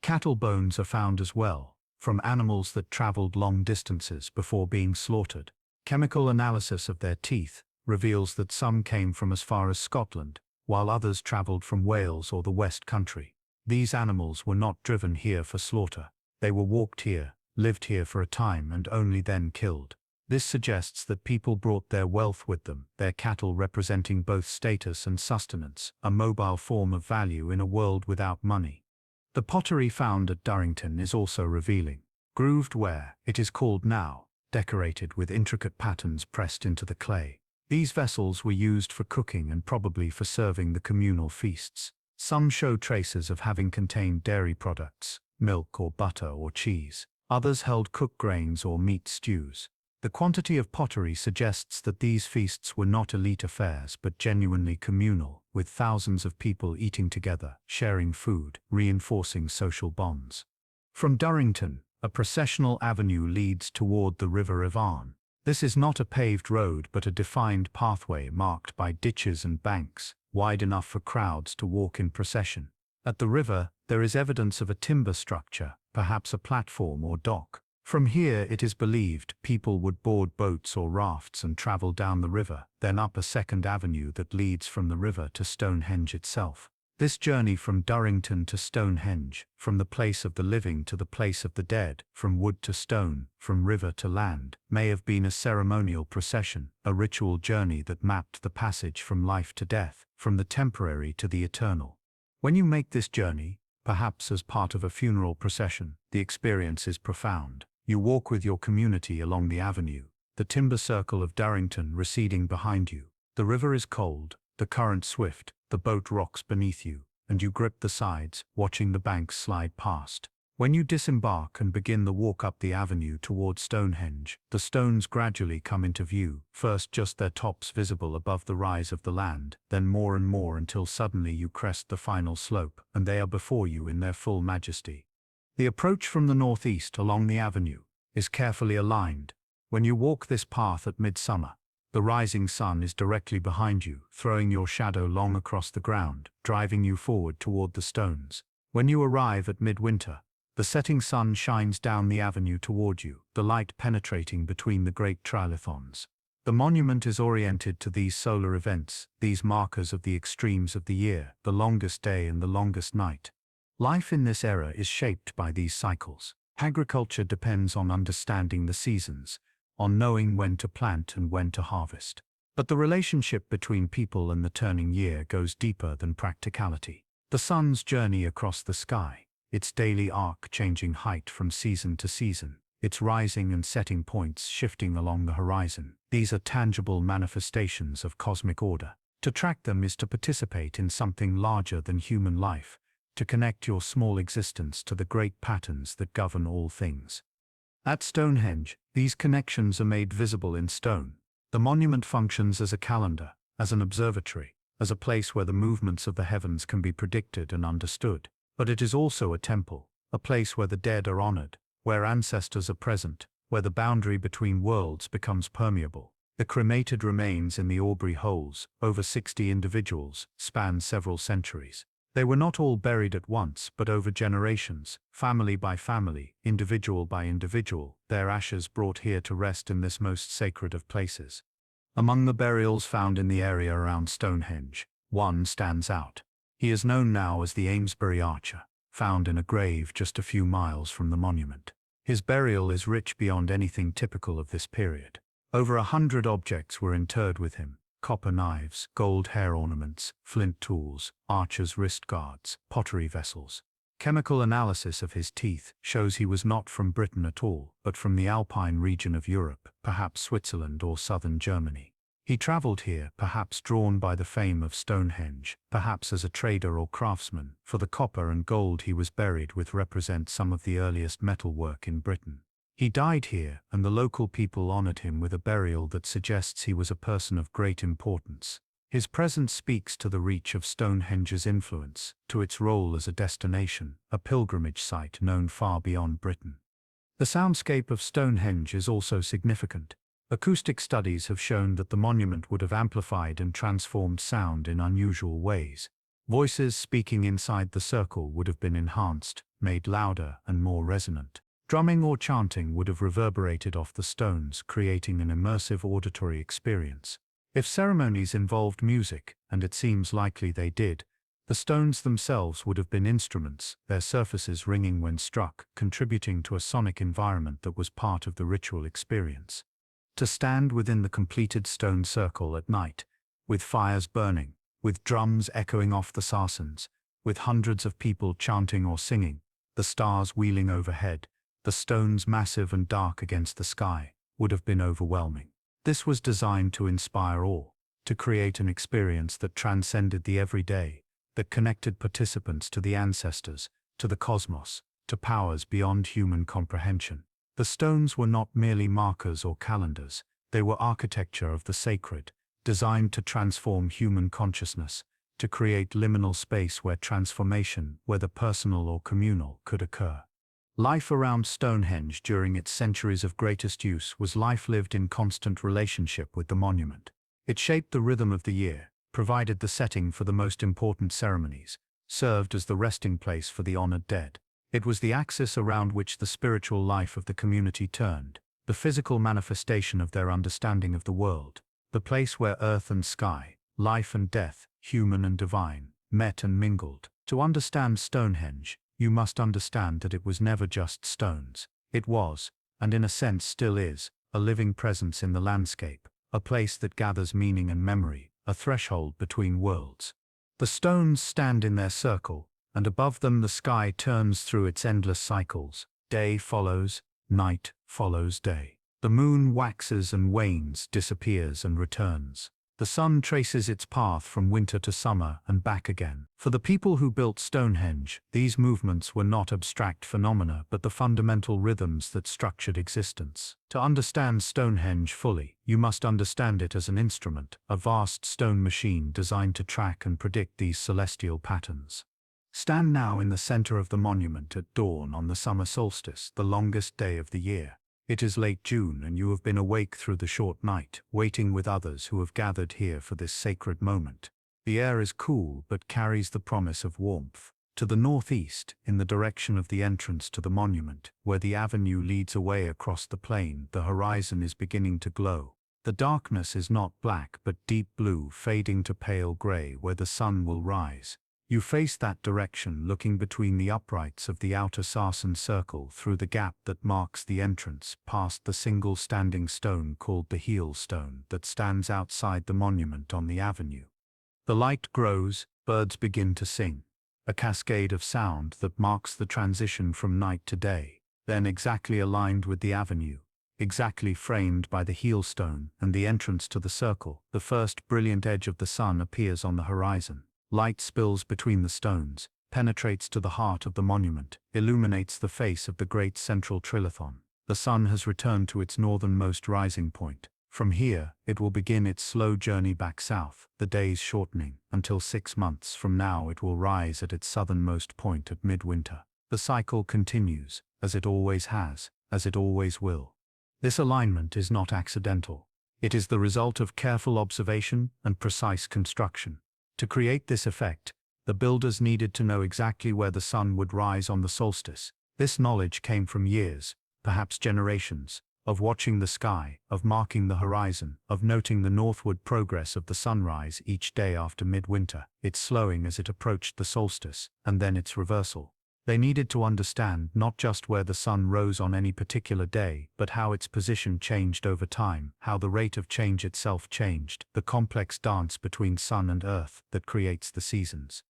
Speaker 1: Cattle bones are found as well, from animals that traveled long distances before being slaughtered. Chemical analysis of their teeth reveals that some came from as far as Scotland, while others traveled from Wales or the West Country. These animals were not driven here for slaughter. They were walked here, lived here for a time and only then killed. This suggests that people brought their wealth with them, their cattle representing both status and sustenance, a mobile form of value in a world without money. The pottery found at Durrington is also revealing. Grooved ware, it is called now, decorated with intricate patterns pressed into the clay. These vessels were used for cooking and probably for serving the communal feasts. Some show traces of having contained dairy products, milk or butter or cheese. Others held cooked grains or meat stews. The quantity of pottery suggests that these feasts were not elite affairs but genuinely communal, with thousands of people eating together, sharing food, reinforcing social bonds. From Durrington, a processional avenue leads toward the River Avon. This is not a paved road but a defined pathway marked by ditches and banks, wide enough for crowds to walk in procession. At the river, there is evidence of a timber structure, perhaps a platform or dock. From here, it is believed, people would board boats or rafts and travel down the river, then up a second avenue that leads from the river to Stonehenge itself. This journey from Durrington to Stonehenge, from the place of the living to the place of the dead, from wood to stone, from river to land, may have been a ceremonial procession, a ritual journey that mapped the passage from life to death, from the temporary to the eternal. When you make this journey, perhaps as part of a funeral procession, the experience is profound. You walk with your community along the avenue, the timber circle of Durrington receding behind you. The river is cold, the current swift, the boat rocks beneath you, and you grip the sides, watching the banks slide past. When you disembark and begin the walk up the avenue towards Stonehenge, the stones gradually come into view, first just their tops visible above the rise of the land, then more and more until suddenly you crest the final slope, and they are before you in their full majesty. The approach from the northeast along the avenue is carefully aligned. When you walk this path at midsummer, the rising sun is directly behind you, throwing your shadow long across the ground, driving you forward toward the stones. When you arrive at midwinter, the setting sun shines down the avenue toward you, the light penetrating between the great trilithons. The monument is oriented to these solar events, these markers of the extremes of the year, the longest day and the longest night. Life in this era is shaped by these cycles. Agriculture depends on understanding the seasons, on knowing when to plant and when to harvest. But the relationship between people and the turning year goes deeper than practicality. The sun's journey across the sky, its daily arc changing height from season to season, its rising and setting points shifting along the horizon. These are tangible manifestations of cosmic order. To track them is to participate in something larger than human life, to connect your small existence to the great patterns that govern all things. At Stonehenge, these connections are made visible in stone. The monument functions as a calendar, as an observatory, as a place where the movements of the heavens can be predicted and understood. But it is also a temple, a place where the dead are honored, where ancestors are present, where the boundary between worlds becomes permeable. The cremated remains in the Aubrey holes, over 60 individuals, span several centuries. They were not all buried at once, but over generations, family by family, individual by individual, their ashes brought here to rest in this most sacred of places. Among the burials found in the area around Stonehenge, one stands out. He is known now as the Amesbury Archer, found in a grave just a few miles from the monument. His burial is rich beyond anything typical of this period. Over 100 objects were interred with him: copper knives, gold hair ornaments, flint tools, archers' wrist guards, pottery vessels. Chemical analysis of his teeth shows he was not from Britain at all, but from the Alpine region of Europe, perhaps Switzerland or southern Germany. He traveled here, perhaps drawn by the fame of Stonehenge, perhaps as a trader or craftsman, for the copper and gold he was buried with represent some of the earliest metalwork in Britain. He died here, and the local people honored him with a burial that suggests he was a person of great importance. His presence speaks to the reach of Stonehenge's influence, to its role as a destination, a pilgrimage site known far beyond Britain. The soundscape of Stonehenge is also significant. Acoustic studies have shown that the monument would have amplified and transformed sound in unusual ways. Voices speaking inside the circle would have been enhanced, made louder and more resonant. Drumming or chanting would have reverberated off the stones, creating an immersive auditory experience. If ceremonies involved music, and it seems likely they did, the stones themselves would have been instruments, their surfaces ringing when struck, contributing to a sonic environment that was part of the ritual experience. To stand within the completed stone circle at night, with fires burning, with drums echoing off the sarsens, with hundreds of people chanting or singing, the stars wheeling overhead, the stones massive and dark against the sky, would have been overwhelming. This was designed to inspire awe, to create an experience that transcended the everyday, that connected participants to the ancestors, to the cosmos, to powers beyond human comprehension. The stones were not merely markers or calendars, they were architecture of the sacred, designed to transform human consciousness, to create liminal space where transformation, whether personal or communal, could occur. Life around Stonehenge during its centuries of greatest use was life lived in constant relationship with the monument. It shaped the rhythm of the year, provided the setting for the most important ceremonies, served as the resting place for the honored dead. It was the axis around which the spiritual life of the community turned, the physical manifestation of their understanding of the world, the place where earth and sky, life and death, human and divine, met and mingled. To understand Stonehenge, you must understand that it was never just stones. It was, and in a sense still is, a living presence in the landscape, a place that gathers meaning and memory, a threshold between worlds. The stones stand in their circle, and above them the sky turns through its endless cycles. Day follows, night follows day. The moon waxes and wanes, disappears and returns. The sun traces its path from winter to summer and back again. For the people who built Stonehenge, these movements were not abstract phenomena but the fundamental rhythms that structured existence. To understand Stonehenge fully, you must understand it as an instrument, a vast stone machine designed to track and predict these celestial patterns. Stand now in the center of the monument at dawn on the summer solstice, the longest day of the year. It is late June and you have been awake through the short night, waiting with others who have gathered here for this sacred moment. The air is cool but carries the promise of warmth. To the northeast, in the direction of the entrance to the monument, where the avenue leads away across the plain, the horizon is beginning to glow. The darkness is not black but deep blue, fading to pale gray where the sun will rise. You face that direction, looking between the uprights of the outer sarsen circle through the gap that marks the entrance, past the single standing stone called the heel stone that stands outside the monument on the avenue. The light grows, birds begin to sing, a cascade of sound that marks the transition from night to day, then exactly aligned with the avenue, exactly framed by the heel stone and the entrance to the circle, the first brilliant edge of the sun appears on the horizon. Light spills between the stones, penetrates to the heart of the monument, illuminates the face of the great central trilithon. The sun has returned to its northernmost rising point. From here, it will begin its slow journey back south, the days shortening, until 6 months from now it will rise at its southernmost point at midwinter. The cycle continues, as it always has, as it always will. This alignment is not accidental. It is the result of careful observation and precise construction. To create this effect, the builders needed to know exactly where the sun would rise on the solstice. This knowledge came from years, perhaps generations, of watching the sky, of marking the horizon, of noting the northward progress of the sunrise each day after midwinter, its slowing as it approached the solstice, and then its reversal. They needed to understand not just where the sun rose on any particular day, but how its position changed over time, how the rate of change itself changed, the complex dance between sun and earth that creates the seasons.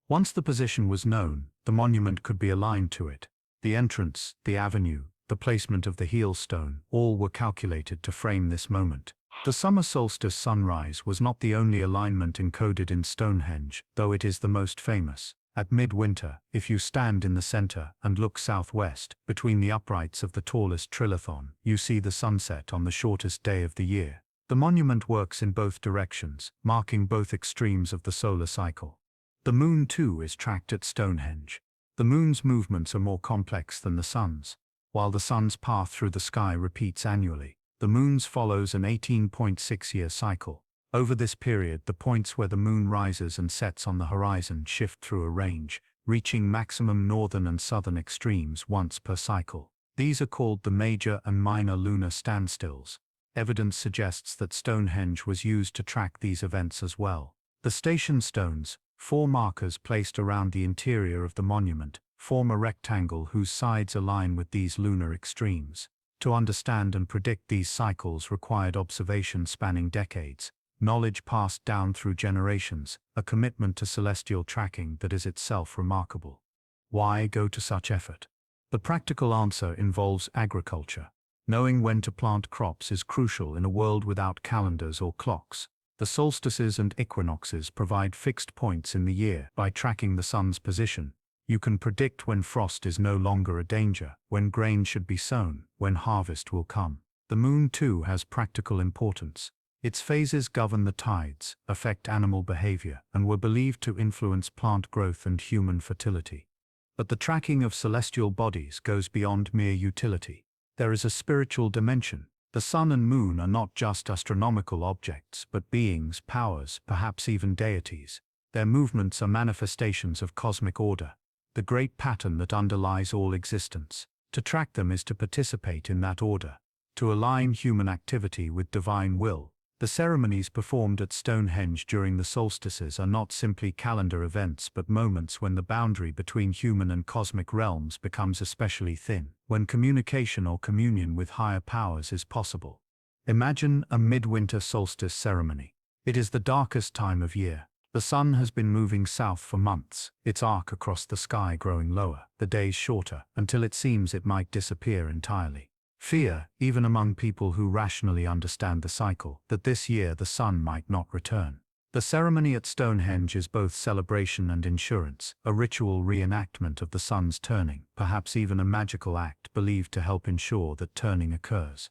Speaker 1: Once the position was known, the monument could be aligned to it. The entrance, the avenue, the placement of the heel stone, all were calculated to frame this moment. The summer solstice sunrise was not the only alignment encoded in Stonehenge, though it is the most famous. At midwinter, if you stand in the center and look southwest, between the uprights of the tallest trilithon, you see the sunset on the shortest day of the year. The monument works in both directions, marking both extremes of the solar cycle. The moon, too, is tracked at Stonehenge. The moon's movements are more complex than the sun's. While the sun's path through the sky repeats annually, the moon's follows an 18.6-year cycle. Over this period, the points where the moon rises and sets on the horizon shift through a range, reaching maximum northern and southern extremes once per cycle. These are called the major and minor lunar standstills. Evidence suggests that Stonehenge was used to track these events as well. The station stones, 4 markers placed around the interior of the monument, form a rectangle whose sides align with these lunar extremes. To understand and predict these cycles required observation spanning decades, knowledge passed down through generations, a commitment to celestial tracking that is itself remarkable. Why go to such effort? The practical answer involves agriculture. Knowing when to plant crops is crucial in a world without calendars or clocks. The solstices and equinoxes provide fixed points in the year. By tracking the sun's position, you can predict when frost is no longer a danger, when grain should be sown, when harvest will come. The moon, too, has practical importance. Its phases govern the tides, affect animal behavior, and were believed to influence plant growth and human fertility. But the tracking of celestial bodies goes beyond mere utility. There is a spiritual dimension. The sun and moon are not just astronomical objects, but beings, powers, perhaps even deities. Their movements are manifestations of cosmic order, the great pattern that underlies all existence. To track them is to participate in that order, to align human activity with divine will. The ceremonies performed at Stonehenge during the solstices are not simply calendar events but moments when the boundary between human and cosmic realms becomes especially thin, when communication or communion with higher powers is possible. Imagine a midwinter solstice ceremony. It is the darkest time of year. The sun has been moving south for months, its arc across the sky growing lower, the days shorter, until it seems it might disappear entirely. Fear, even among people who rationally understand the cycle, that this year the sun might not return. The ceremony at Stonehenge is both celebration and insurance, a ritual reenactment of the sun's turning, perhaps even a magical act believed to help ensure that turning occurs.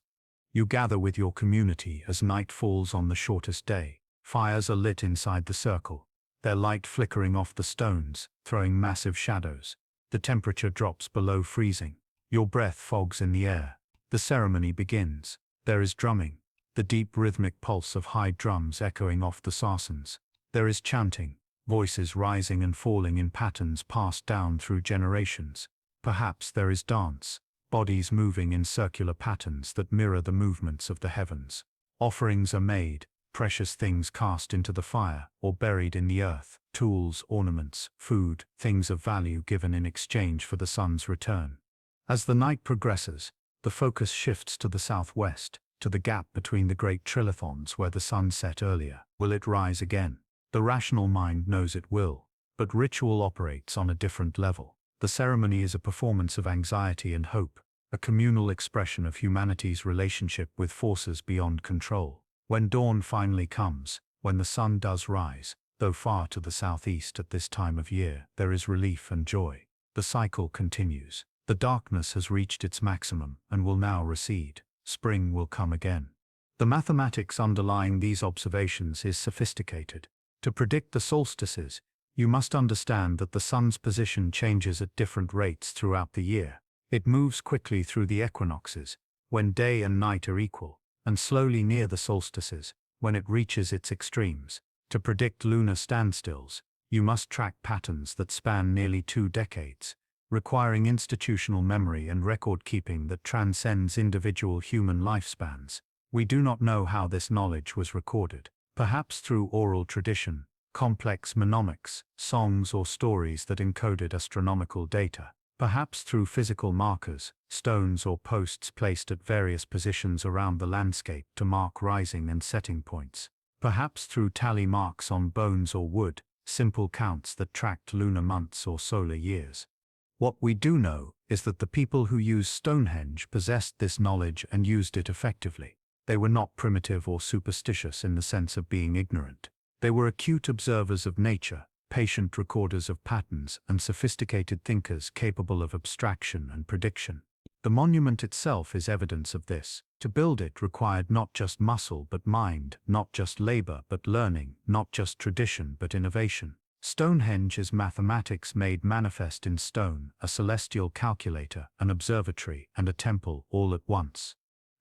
Speaker 1: You gather with your community as night falls on the shortest day. Fires are lit inside the circle, their light flickering off the stones, throwing massive shadows. The temperature drops below freezing. Your breath fogs in the air. The ceremony begins. There is drumming, the deep rhythmic pulse of high drums echoing off the sarsens. There is chanting, voices rising and falling in patterns passed down through generations. Perhaps there is dance, bodies moving in circular patterns that mirror the movements of the heavens. Offerings are made, precious things cast into the fire or buried in the earth, tools, ornaments, food, things of value given in exchange for the sun's return. As the night progresses, the focus shifts to the southwest, to the gap between the great trilithons where the sun set earlier. Will it rise again? The rational mind knows it will, but ritual operates on a different level. The ceremony is a performance of anxiety and hope, a communal expression of humanity's relationship with forces beyond control. When dawn finally comes, when the sun does rise, though far to the southeast at this time of year, there is relief and joy. The cycle continues. The darkness has reached its maximum and will now recede. Spring will come again. The mathematics underlying these observations is sophisticated. To predict the solstices, you must understand that the sun's position changes at different rates throughout the year. It moves quickly through the equinoxes, when day and night are equal, and slowly near the solstices, when it reaches its extremes. To predict lunar standstills, you must track patterns that span nearly 2 decades. Requiring institutional memory and record-keeping that transcends individual human lifespans. We do not know how this knowledge was recorded. Perhaps through oral tradition, complex mnemonics, songs or stories that encoded astronomical data. Perhaps through physical markers, stones or posts placed at various positions around the landscape to mark rising and setting points. Perhaps through tally marks on bones or wood, simple counts that tracked lunar months or solar years. What we do know is that the people who used Stonehenge possessed this knowledge and used it effectively. They were not primitive or superstitious in the sense of being ignorant. They were acute observers of nature, patient recorders of patterns, and sophisticated thinkers capable of abstraction and prediction. The monument itself is evidence of this. To build it required not just muscle but mind, not just labor but learning, not just tradition but innovation. Stonehenge is mathematics made manifest in stone, a celestial calculator, an observatory, and a temple all at once.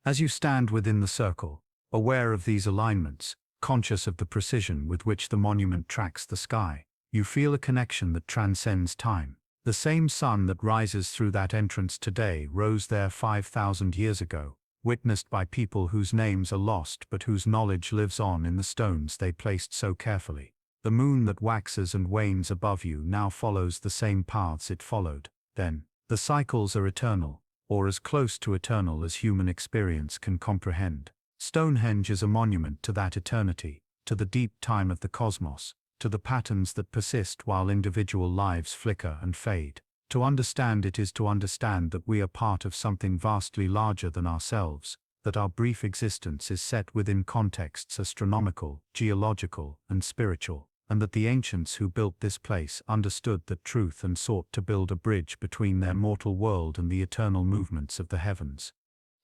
Speaker 1: As you stand within the circle, aware of these alignments, conscious of the precision with which the monument tracks the sky, you feel a connection that transcends time. The same sun that rises through that entrance today rose there 5,000 years ago, witnessed by people whose names are lost but whose knowledge lives on in the stones they placed so carefully. The moon that waxes and wanes above you now follows the same paths it followed then. The cycles are eternal, or as close to eternal as human experience can comprehend. Stonehenge is a monument to that eternity, to the deep time of the cosmos, to the patterns that persist while individual lives flicker and fade. To understand it is to understand that we are part of something vastly larger than ourselves, that our brief existence is set within contexts astronomical, geological, and spiritual, and that the ancients who built this place understood that truth and sought to build a bridge between their mortal world and the eternal movements of the heavens.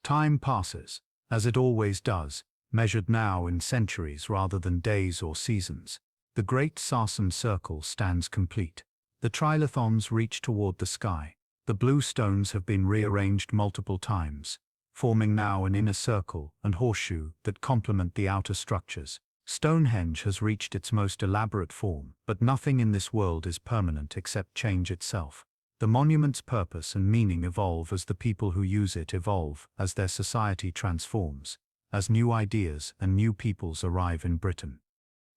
Speaker 1: Time passes, as it always does, measured now in centuries rather than days or seasons. The great sarsen circle stands complete. The trilithons reach toward the sky. The blue stones have been rearranged multiple times, forming now an inner circle and horseshoe that complement the outer structures. Stonehenge has reached its most elaborate form, but nothing in this world is permanent except change itself. The monument's purpose and meaning evolve as the people who use it evolve, as their society transforms, as new ideas and new peoples arrive in Britain.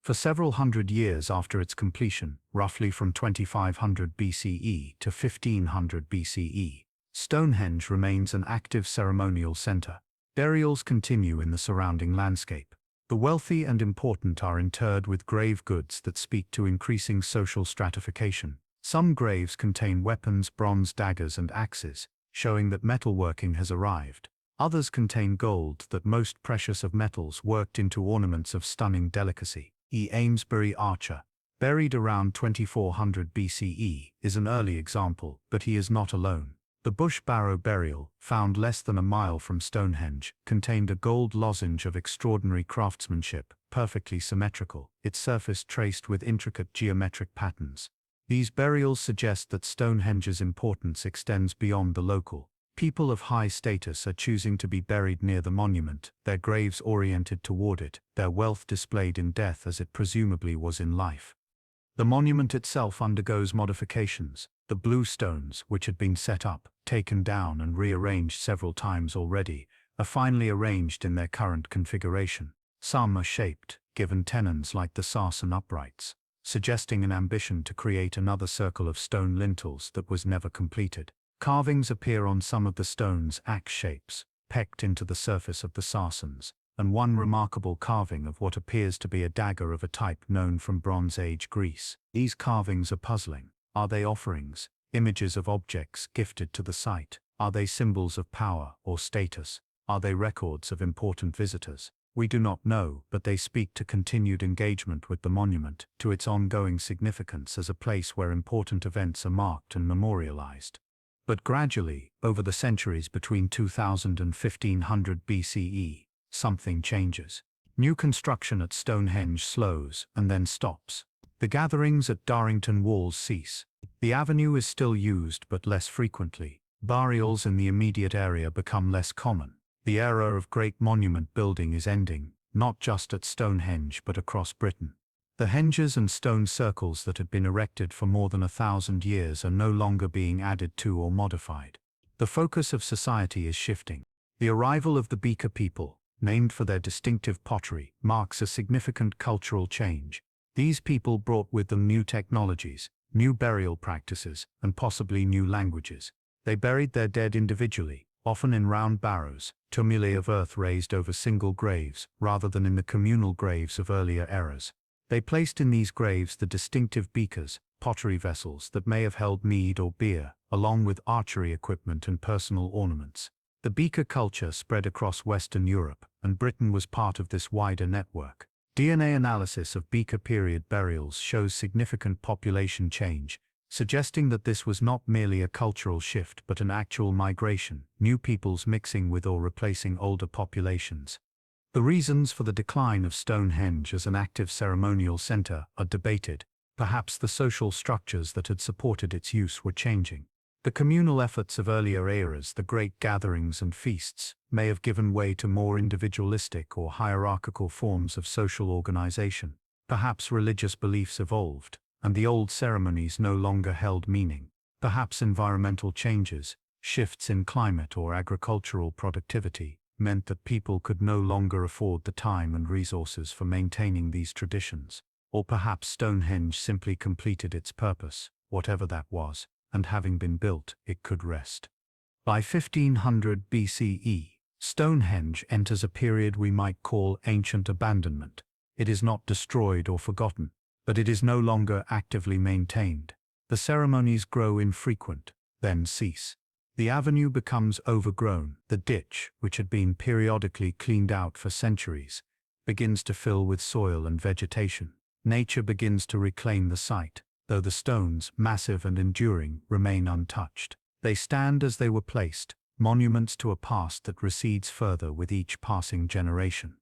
Speaker 1: For several hundred years after its completion, roughly from 2500 BCE to 1500 BCE, Stonehenge remains an active ceremonial center. Burials continue in the surrounding landscape. The wealthy and important are interred with grave goods that speak to increasing social stratification. Some graves contain weapons, bronze daggers and axes, showing that metalworking has arrived. Others contain gold, that most precious of metals worked into ornaments of stunning delicacy. Amesbury archer, buried around 2400 BCE, is an early example, but he is not alone. The Bush Barrow burial, found less than a mile from Stonehenge, contained a gold lozenge of extraordinary craftsmanship, perfectly symmetrical, its surface traced with intricate geometric patterns. These burials suggest that Stonehenge's importance extends beyond the local. People of high status are choosing to be buried near the monument, their graves oriented toward it, their wealth displayed in death as it presumably was in life. The monument itself undergoes modifications. The blue stones, which had been set up, taken down and rearranged several times already, are finally arranged in their current configuration. Some are shaped, given tenons like the sarsen uprights, suggesting an ambition to create another circle of stone lintels that was never completed. Carvings appear on some of the stones, axe shapes, pecked into the surface of the sarsens, and one remarkable carving of what appears to be a dagger of a type known from Bronze Age Greece. These carvings are puzzling. Are they offerings, images of objects gifted to the site? Are they symbols of power or status? Are they records of important visitors? We do not know, but they speak to continued engagement with the monument, to its ongoing significance as a place where important events are marked and memorialized. But gradually, over the centuries between 2000 and 1500 BCE, something changes. New construction at Stonehenge slows and then stops. The gatherings at Darrington Walls cease. The avenue is still used but less frequently. Burials in the immediate area become less common. The era of great monument building is ending, not just at Stonehenge but across Britain. The henges and stone circles that had been erected for more than 1,000 years are no longer being added to or modified. The focus of society is shifting. The arrival of the Beaker people, named for their distinctive pottery, marks a significant cultural change. These people brought with them new technologies, new burial practices, and possibly new languages. They buried their dead individually, often in round barrows, tumuli of earth raised over single graves, rather than in the communal graves of earlier eras. They placed in these graves the distinctive beakers, pottery vessels that may have held mead or beer, along with archery equipment and personal ornaments. The beaker culture spread across Western Europe, and Britain was part of this wider network. DNA analysis of Beaker period burials shows significant population change, suggesting that this was not merely a cultural shift but an actual migration, new peoples mixing with or replacing older populations. The reasons for the decline of Stonehenge as an active ceremonial center are debated. Perhaps the social structures that had supported its use were changing. The communal efforts of earlier eras, the great gatherings and feasts, may have given way to more individualistic or hierarchical forms of social organization. Perhaps religious beliefs evolved, and the old ceremonies no longer held meaning. Perhaps environmental changes, shifts in climate or agricultural productivity, meant that people could no longer afford the time and resources for maintaining these traditions. Or perhaps Stonehenge simply completed its purpose, whatever that was, and having been built, it could rest. By 1500 BCE, Stonehenge enters a period we might call ancient abandonment. It is not destroyed or forgotten, but it is no longer actively maintained. The ceremonies grow infrequent, then cease. The avenue becomes overgrown. The ditch, which had been periodically cleaned out for centuries, begins to fill with soil and vegetation. Nature begins to reclaim the site, though the stones, massive and enduring, remain untouched. They stand as they were placed, monuments to a past that recedes further with each passing generation.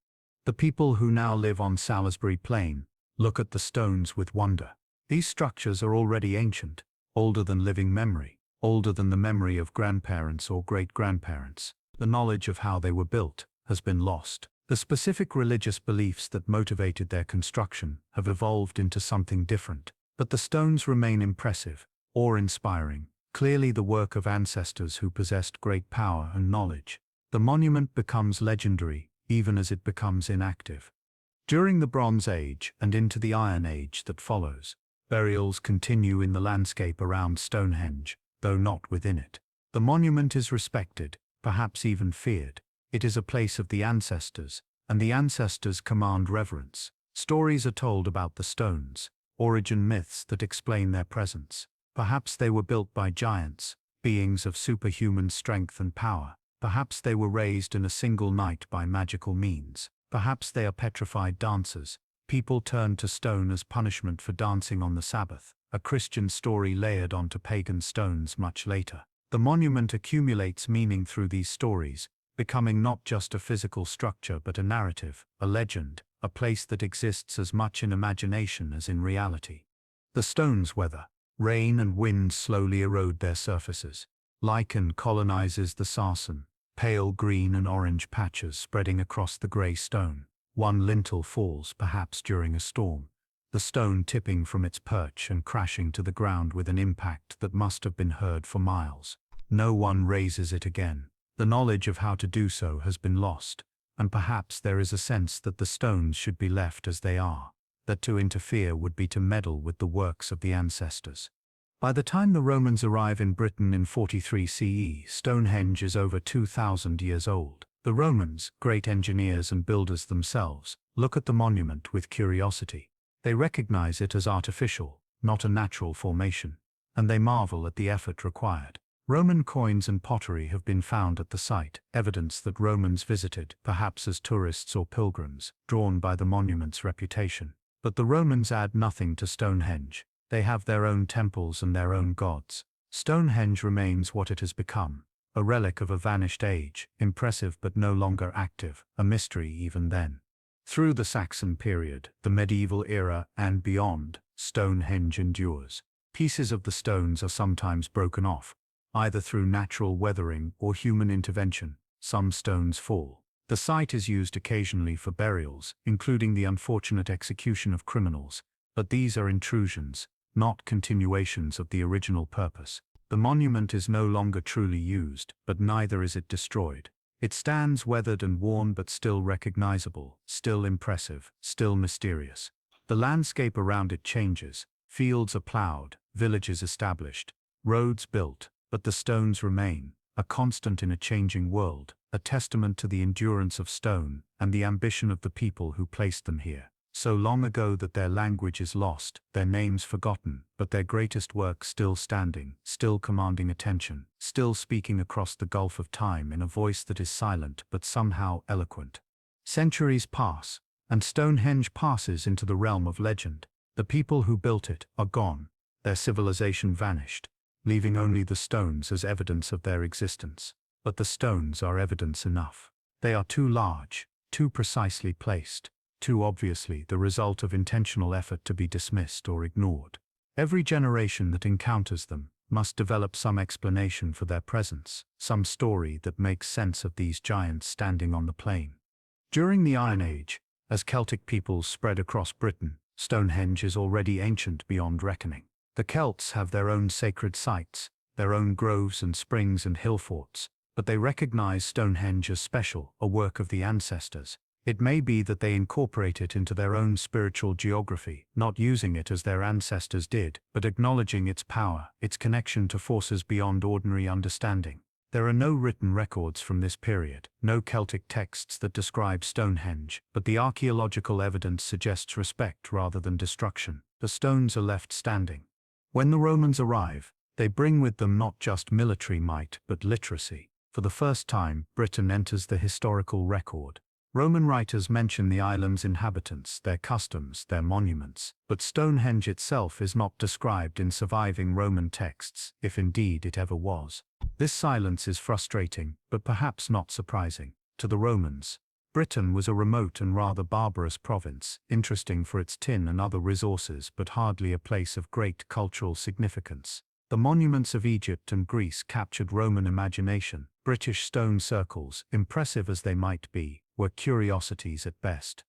Speaker 1: The people who now live on Salisbury Plain look at the stones with wonder. These structures are already ancient, older than living memory, older than the memory of grandparents or great-grandparents. The knowledge of how they were built has been lost. The specific religious beliefs that motivated their construction have evolved into something different, but the stones remain impressive, awe-inspiring, clearly the work of ancestors who possessed great power and knowledge. The monument becomes legendary, even as it becomes inactive. During the Bronze Age and into the Iron Age that follows, burials continue in the landscape around Stonehenge, though not within it. The monument is respected, perhaps even feared. It is a place of the ancestors, and the ancestors command reverence. Stories are told about the stones, origin myths that explain their presence. Perhaps they were built by giants, beings of superhuman strength and power. Perhaps they were raised in a single night by magical means. Perhaps they are petrified dancers. People turned to stone as punishment for dancing on the Sabbath, a Christian story layered onto pagan stones much later. The monument accumulates meaning through these stories, becoming not just a physical structure but a narrative, a legend, a place that exists as much in imagination as in reality. The stones weather. Rain and wind slowly erode their surfaces. Lichen colonizes the sarsen, pale green and orange patches spreading across the grey stone. One lintel falls, perhaps during a storm, the stone tipping from its perch and crashing to the ground with an impact that must have been heard for miles. No one raises it again. The knowledge of how to do so has been lost, and perhaps there is a sense that the stones should be left as they are, that to interfere would be to meddle with the works of the ancestors. By the time the Romans arrive in Britain in 43 CE, Stonehenge is over 2,000 years old. The Romans, great engineers and builders themselves, look at the monument with curiosity. They recognize it as artificial, not a natural formation, and they marvel at the effort required. Roman coins and pottery have been found at the site, evidence that Romans visited, perhaps as tourists or pilgrims, drawn by the monument's reputation. But the Romans add nothing to Stonehenge. They have their own temples and their own gods. Stonehenge remains what it has become, a relic of a vanished age, impressive but no longer active, a mystery even then. Through the Saxon period, the medieval era, and beyond, Stonehenge endures. Pieces of the stones are sometimes broken off, either through natural weathering or human intervention. Some stones fall. The site is used occasionally for burials, including the unfortunate execution of criminals, but these are intrusions, not continuations of the original purpose. The monument is no longer truly used, but neither is it destroyed. It stands weathered and worn but still recognizable, still impressive, still mysterious. The landscape around it changes. Fields are plowed, villages established, roads built, but the stones remain, a constant in a changing world, a testament to the endurance of stone and the ambition of the people who placed them here. So long ago that their language is lost, their names forgotten, but their greatest work still standing, still commanding attention, still speaking across the gulf of time in a voice that is silent but somehow eloquent. Centuries pass, and Stonehenge passes into the realm of legend. The people who built it are gone. their civilization vanished, leaving only the stones as evidence of their existence. But the stones are evidence enough. They are too large, too precisely placed, too obviously the result of intentional effort to be dismissed or ignored. Every generation that encounters them must develop some explanation for their presence, some story that makes sense of these giants standing on the plain. During the Iron Age, as Celtic peoples spread across Britain, Stonehenge is already ancient beyond reckoning. The Celts have their own sacred sites, their own groves and springs and hill forts, but they recognize Stonehenge as special, a work of the ancestors. It may be that they incorporate it into their own spiritual geography, not using it as their ancestors did, but acknowledging its power, its connection to forces beyond ordinary understanding. There are no written records from this period, no Celtic texts that describe Stonehenge, but the archaeological evidence suggests respect rather than destruction. The stones are left standing. When the Romans arrive, they bring with them not just military might, but literacy. For the first time, Britain enters the historical record. Roman writers mention the island's inhabitants, their customs, their monuments, but Stonehenge itself is not described in surviving Roman texts, if indeed it ever was. This silence is frustrating, but perhaps not surprising. To the Romans, Britain was a remote and rather barbarous province, interesting for its tin and other resources, but hardly a place of great cultural significance. The monuments of Egypt and Greece captured Roman imagination. British stone circles, impressive as they might be, were curiosities at best.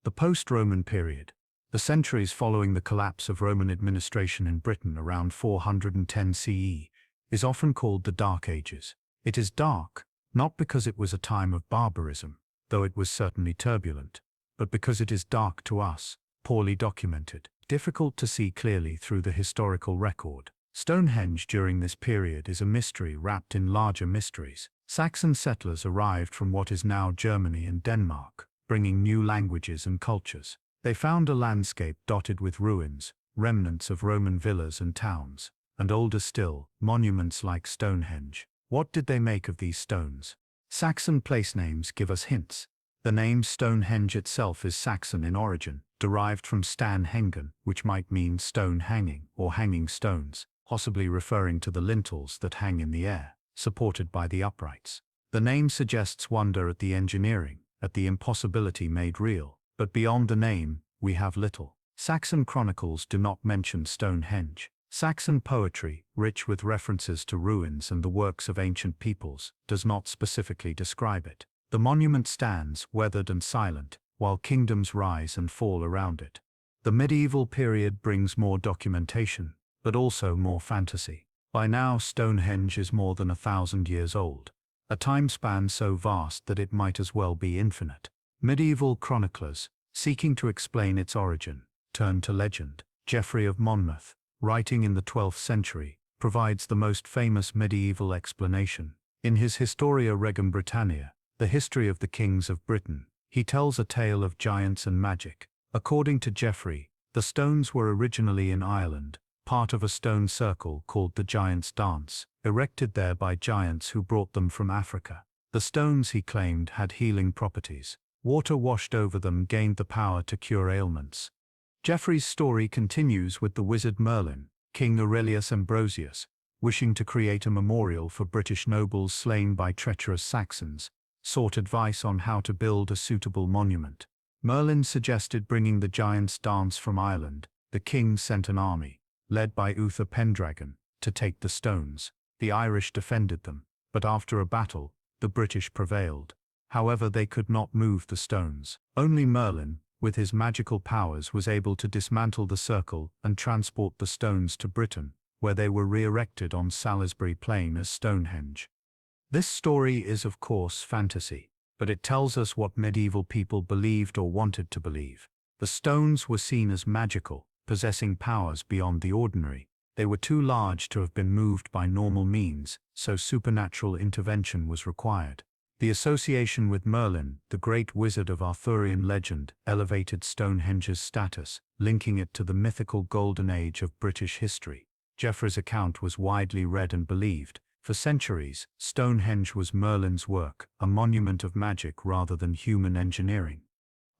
Speaker 1: The post-Roman period, the centuries following the collapse of Roman administration in Britain around 410 CE, is often called the Dark Ages. It is dark, not because it was a time of barbarism, though it was certainly turbulent, but because it is dark to us, poorly documented, difficult to see clearly through the historical record. Stonehenge during this period is a mystery wrapped in larger mysteries. Saxon settlers arrived from what is now Germany and Denmark, bringing new languages and cultures. They found a landscape dotted with ruins, remnants of Roman villas and towns, and older still, monuments like Stonehenge. What did they make of these stones? Saxon place names give us hints. The name Stonehenge itself is Saxon in origin, derived from Stanhengen, which might mean stone hanging or hanging stones, possibly referring to the lintels that hang in the air, supported by the uprights. The name suggests wonder at the engineering, at the impossibility made real, but beyond the name, we have little. Saxon chronicles do not mention Stonehenge. Saxon poetry, rich with references to ruins and the works of ancient peoples, does not specifically describe it. The monument stands, weathered and silent, while kingdoms rise and fall around it. The medieval period brings more documentation, but also more fantasy. By now, Stonehenge is more than 1,000 years old, a time span so vast that it might as well be infinite. Medieval chroniclers, seeking to explain its origin, turn to legend. Geoffrey of Monmouth, writing in the 12th century, provides the most famous medieval explanation. In his Historia Regum Britannia, the history of the kings of Britain, he tells a tale of giants and magic. According to Geoffrey, the stones were originally in Ireland, part of a stone circle called the Giants' Dance, erected there by giants who brought them from Africa. The stones, he claimed, had healing properties. Water washed over them gained the power to cure ailments. Geoffrey's story continues with the wizard Merlin, King Aurelius Ambrosius, wishing to create a memorial for British nobles slain by treacherous Saxons, sought advice on how to build a suitable monument. Merlin suggested bringing the Giants' Dance from Ireland. The king sent an army, led by Uther Pendragon, to take the stones. The Irish defended them, but after a battle, the British prevailed. However, they could not move the stones. Only Merlin, with his magical powers, was able to dismantle the circle and transport the stones to Britain, where they were re-erected on Salisbury Plain as Stonehenge. This story is, of course, fantasy, but it tells us what medieval people believed or wanted to believe. The stones were seen as magical, possessing powers beyond the ordinary. They were too large to have been moved by normal means, so supernatural intervention was required. The association with Merlin, the great wizard of Arthurian legend, elevated Stonehenge's status, linking it to the mythical golden age of British history. Geoffrey's account was widely read and believed. For centuries, Stonehenge was Merlin's work, a monument of magic rather than human engineering.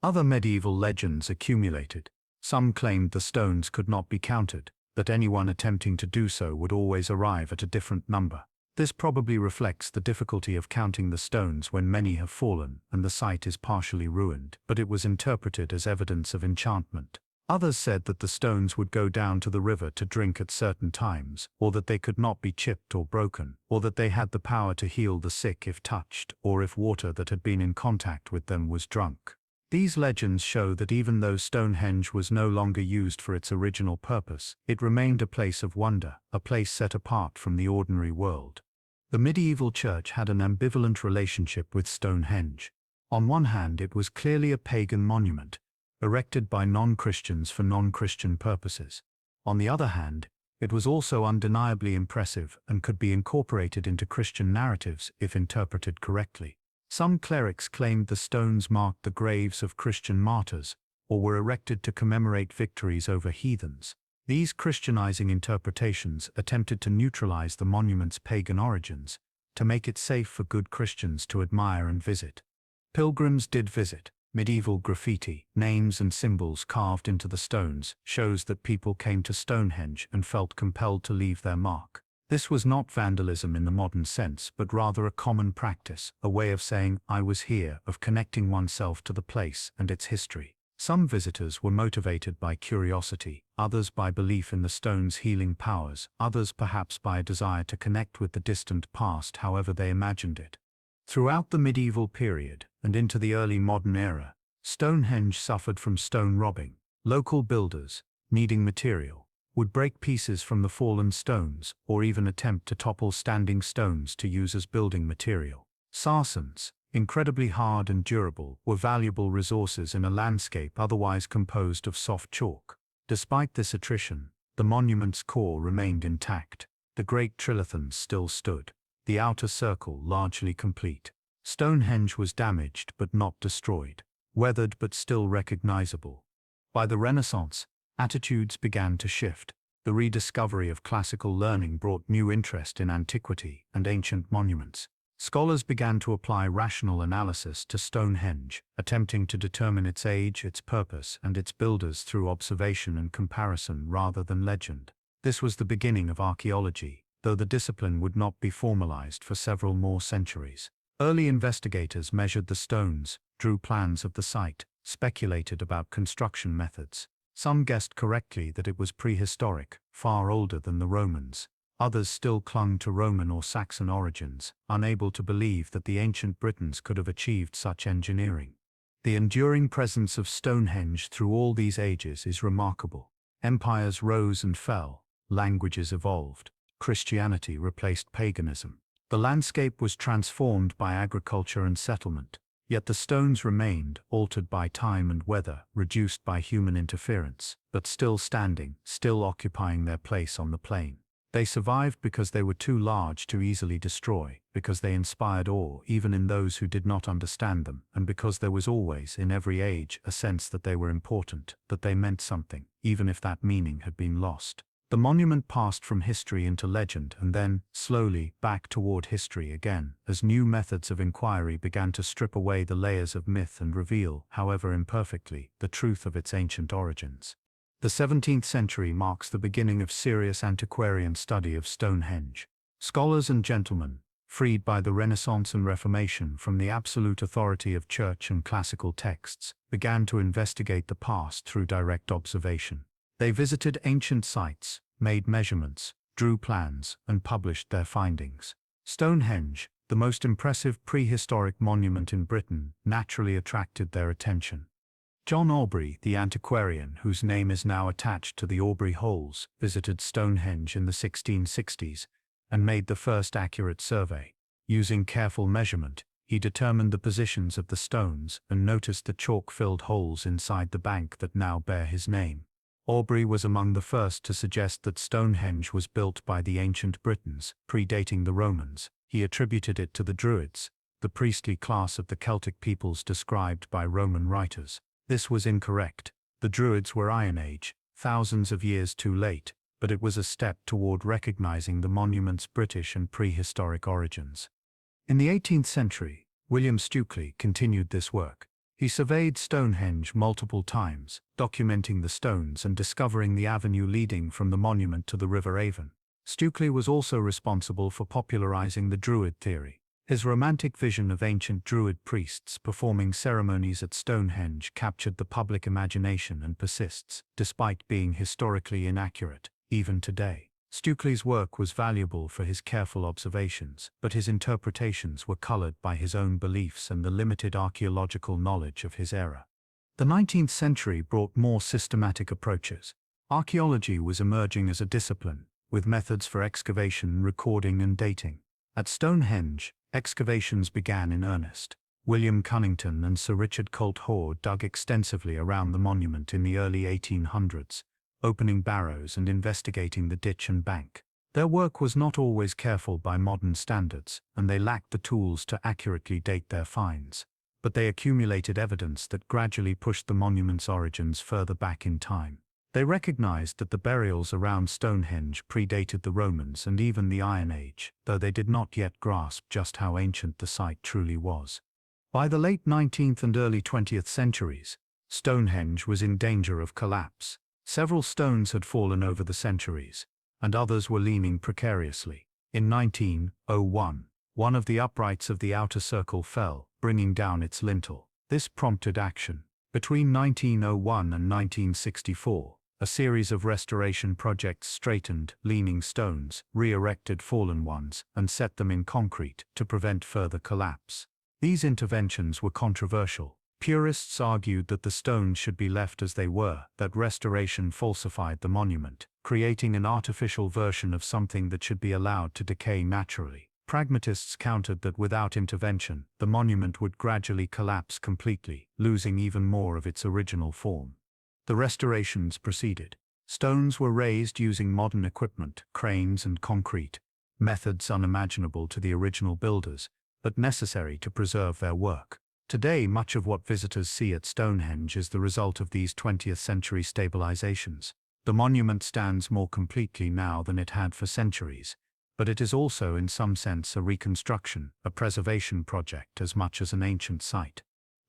Speaker 1: Other medieval legends accumulated. Some claimed the stones could not be counted. that anyone attempting to do so would always arrive at a different number. This probably reflects the difficulty of counting the stones when many have fallen and the site is partially ruined, but it was interpreted as evidence of enchantment. Others said that the stones would go down to the river to drink at certain times, or that they could not be chipped or broken, or that they had the power to heal the sick if touched, or if water that had been in contact with them was drunk. These legends show that even though Stonehenge was no longer used for its original purpose, it remained a place of wonder, a place set apart from the ordinary world. The medieval church had an ambivalent relationship with Stonehenge. On one hand, it was clearly a pagan monument, erected by non-Christians for non-Christian purposes. On the other hand, it was also undeniably impressive and could be incorporated into Christian narratives if interpreted correctly. Some clerics claimed the stones marked the graves of Christian martyrs, or were erected to commemorate victories over heathens. These Christianizing interpretations attempted to neutralize the monument's pagan origins, to make it safe for good Christians to admire and visit. Pilgrims did visit. Medieval graffiti, names and symbols carved into the stones, shows that people came to Stonehenge and felt compelled to leave their mark. This was not vandalism in the modern sense, but rather a common practice, a way of saying, "I was here," of connecting oneself to the place and its history. Some visitors were motivated by curiosity, others by belief in the stone's healing powers, others perhaps by a desire to connect with the distant past however they imagined it. Throughout the medieval period, and into the early modern era, Stonehenge suffered from stone robbing. Local builders, needing material, would break pieces from the fallen stones, or even attempt to topple standing stones to use as building material. Sarsens, incredibly hard and durable, were valuable resources in a landscape otherwise composed of soft chalk. Despite this attrition, the monument's core remained intact. The great trilithons still stood, the outer circle largely complete. Stonehenge was damaged but not destroyed, weathered but still recognizable. By the Renaissance, attitudes began to shift. The rediscovery of classical learning brought new interest in antiquity and ancient monuments. Scholars began to apply rational analysis to Stonehenge, attempting to determine its age, its purpose, and its builders through observation and comparison rather than legend. This was the beginning of archaeology, though the discipline would not be formalized for several more centuries. Early investigators measured the stones, drew plans of the site, speculated about construction methods. Some guessed correctly that it was prehistoric, far older than the Romans. Others still clung to Roman or Saxon origins, unable to believe that the ancient Britons could have achieved such engineering. The enduring presence of Stonehenge through all these ages is remarkable. Empires rose and fell, languages evolved, Christianity replaced paganism. The landscape was transformed by agriculture and settlement, yet the stones remained, altered by time and weather, reduced by human interference, but still standing, still occupying their place on the plain. They survived because they were too large to easily destroy, because they inspired awe even in those who did not understand them, and because there was always, in every age, a sense that they were important, that they meant something, even if that meaning had been lost. The monument passed from history into legend and then, slowly, back toward history again, as new methods of inquiry began to strip away the layers of myth and reveal, however imperfectly, the truth of its ancient origins. The 17th century marks the beginning of serious antiquarian study of Stonehenge. Scholars and gentlemen, freed by the Renaissance and Reformation from the absolute authority of church and classical texts, began to investigate the past through direct observation. They visited ancient sites, made measurements, drew plans, and published their findings. Stonehenge, the most impressive prehistoric monument in Britain, naturally attracted their attention. John Aubrey, the antiquarian whose name is now attached to the Aubrey holes, visited Stonehenge in the 1660s and made the first accurate survey. Using careful measurement, he determined the positions of the stones and noticed the chalk-filled holes inside the bank that now bear his name. Aubrey was among the first to suggest that Stonehenge was built by the ancient Britons, predating the Romans. He attributed it to the Druids, the priestly class of the Celtic peoples described by Roman writers. This was incorrect. The Druids were Iron Age, thousands of years too late, but it was a step toward recognizing the monument's British and prehistoric origins. In the 18th century, William Stukeley continued this work. He surveyed Stonehenge multiple times, documenting the stones and discovering the avenue leading from the monument to the River Avon. Stukely was also responsible for popularizing the Druid theory. His romantic vision of ancient Druid priests performing ceremonies at Stonehenge captured the public imagination and persists, despite being historically inaccurate, even today. Stukely's work was valuable for his careful observations, but his interpretations were colored by his own beliefs and the limited archaeological knowledge of his era. The 19th century brought more systematic approaches. Archaeology was emerging as a discipline, with methods for excavation, recording, and dating. At Stonehenge, excavations began in earnest. William Cunnington and Sir Richard Colt Hoare dug extensively around the monument in the early 1800s, opening barrows and investigating the ditch and bank. Their work was not always careful by modern standards, and they lacked the tools to accurately date their finds. But they accumulated evidence that gradually pushed the monument's origins further back in time. They recognized that the burials around Stonehenge predated the Romans and even the Iron Age, though they did not yet grasp just how ancient the site truly was. By the late 19th and early 20th centuries, Stonehenge was in danger of collapse. Several stones had fallen over the centuries, and others were leaning precariously. In 1901, one of the uprights of the outer circle fell, bringing down its lintel. This prompted action. Between 1901 and 1964, a series of restoration projects straightened leaning stones, re-erected fallen ones, and set them in concrete to prevent further collapse. These interventions were controversial. Purists argued that the stones should be left as they were, that restoration falsified the monument, creating an artificial version of something that should be allowed to decay naturally. Pragmatists countered that without intervention, the monument would gradually collapse completely, losing even more of its original form. The restorations proceeded. Stones were raised using modern equipment, cranes and concrete, methods unimaginable to the original builders, but necessary to preserve their work. Today, much of what visitors see at Stonehenge is the result of these 20th century stabilizations. The monument stands more completely now than it had for centuries, but it is also in some sense a reconstruction, a preservation project as much as an ancient site.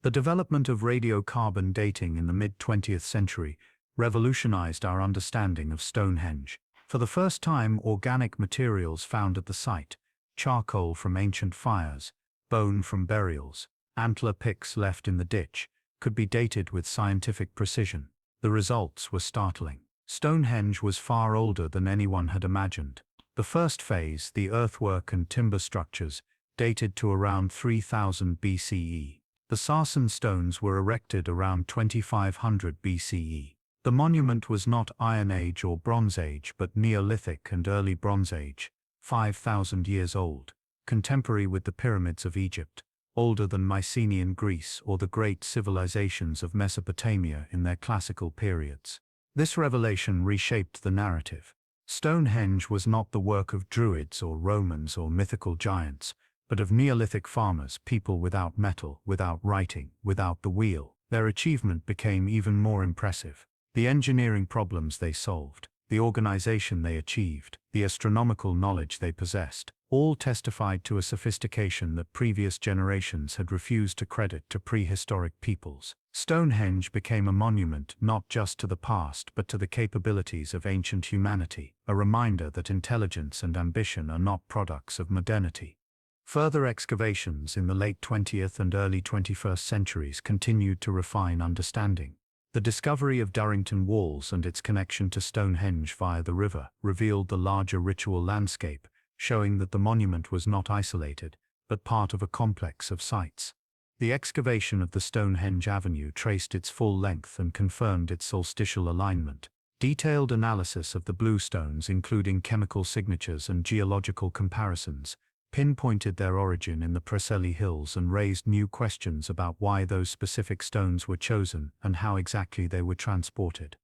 Speaker 1: The development of radiocarbon dating in the mid-20th century revolutionized our understanding of Stonehenge. For the first time, organic materials found at the site, charcoal from ancient fires, bone from burials, antler picks left in the ditch, could be dated with scientific precision. The results were startling. Stonehenge was far older than anyone had imagined. The first phase, the earthwork and timber structures, dated to around 3000 BCE. The sarsen stones were erected around 2500 BCE. The monument was not Iron Age or Bronze Age but Neolithic and Early Bronze Age, 5,000 years old, contemporary with the pyramids of Egypt, older than Mycenaean Greece or the great civilizations of Mesopotamia in their classical periods. This revelation reshaped the narrative. Stonehenge was not the work of Druids or Romans or mythical giants, but of Neolithic farmers, people without metal, without writing, without the wheel. Their achievement became even more impressive. The engineering problems they solved, the organization they achieved, the astronomical knowledge they possessed, all testified to a sophistication that previous generations had refused to credit to prehistoric peoples. Stonehenge became a monument not just to the past but to the capabilities of ancient humanity, a reminder that intelligence and ambition are not products of modernity. Further excavations in the late 20th and early 21st centuries continued to refine understanding. The discovery of Durrington Walls and its connection to Stonehenge via the river revealed the larger ritual landscape, showing that the monument was not isolated, but part of a complex of sites. The excavation of the Stonehenge Avenue traced its full length and confirmed its solstitial alignment. Detailed analysis of the bluestones, including chemical signatures and geological comparisons, pinpointed their origin in the Preseli Hills and raised new questions about why those specific stones were chosen and how exactly they were transported.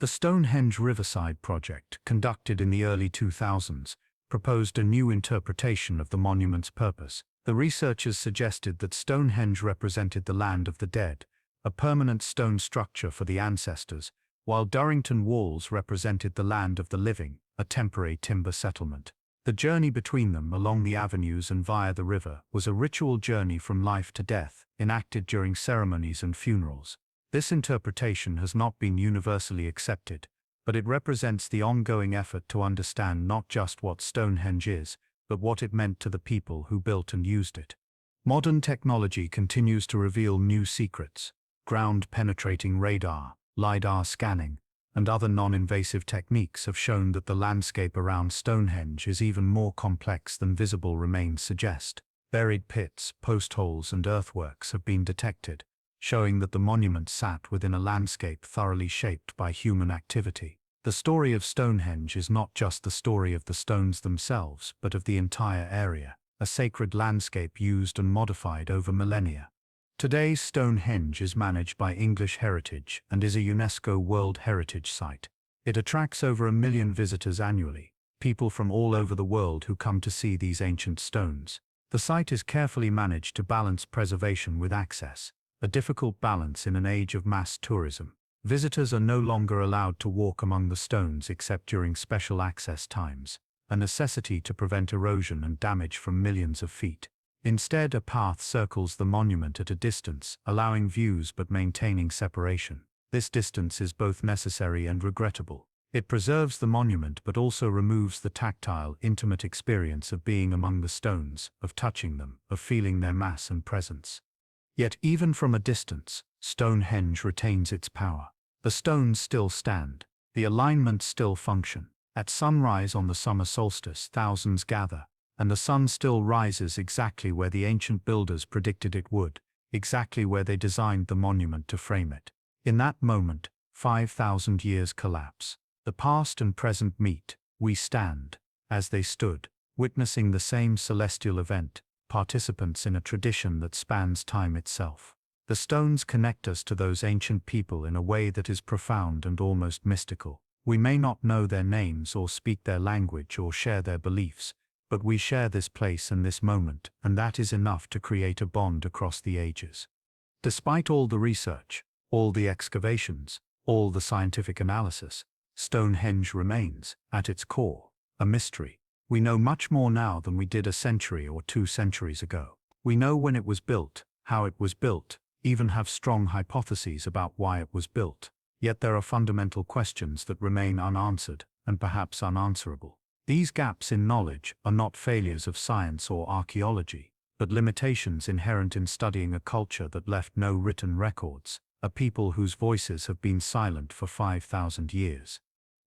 Speaker 1: The Stonehenge Riverside project, conducted in the early 2000s, proposed a new interpretation of the monument's purpose. The researchers suggested that Stonehenge represented the land of the dead, a permanent stone structure for the ancestors, while Durrington Walls represented the land of the living, a temporary timber settlement. The journey between them, along the avenues and via the river, was a ritual journey from life to death, enacted during ceremonies and funerals. This interpretation has not been universally accepted, but it represents the ongoing effort to understand not just what Stonehenge is, but what it meant to the people who built and used it. Modern technology continues to reveal new secrets. Ground-penetrating radar, LiDAR scanning, and other non-invasive techniques have shown that the landscape around Stonehenge is even more complex than visible remains suggest. Buried pits, post holes, and earthworks have been detected, showing that the monument sat within a landscape thoroughly shaped by human activity. The story of Stonehenge is not just the story of the stones themselves, but of the entire area, a sacred landscape used and modified over millennia. Today, Stonehenge is managed by English Heritage and is a UNESCO World Heritage Site. It attracts over 1 million visitors annually, people from all over the world who come to see these ancient stones. The site is carefully managed to balance preservation with access, a difficult balance in an age of mass tourism. Visitors are no longer allowed to walk among the stones except during special access times, a necessity to prevent erosion and damage from millions of feet. Instead, a path circles the monument at a distance, allowing views but maintaining separation. This distance is both necessary and regrettable. It preserves the monument but also removes the tactile, intimate experience of being among the stones, of touching them, of feeling their mass and presence. Yet even from a distance, Stonehenge retains its power. The stones still stand. The alignments still function. At sunrise on the summer solstice, thousands gather, and the sun still rises exactly where the ancient builders predicted it would, exactly where they designed the monument to frame it. In that moment, 5,000 years collapse. The past and present meet. We stand, as they stood, witnessing the same celestial event, participants in a tradition that spans time itself. The stones connect us to those ancient people in a way that is profound and almost mystical. We may not know their names or speak their language or share their beliefs, but we share this place and this moment, and that is enough to create a bond across the ages. Despite all the research, all the excavations, all the scientific analysis, Stonehenge remains, at its core, a mystery. We know much more now than we did a century or 2 centuries ago. We know when it was built, how it was built, even have strong hypotheses about why it was built. Yet there are fundamental questions that remain unanswered, and perhaps unanswerable. These gaps in knowledge are not failures of science or archaeology, but limitations inherent in studying a culture that left no written records, a people whose voices have been silent for 5,000 years.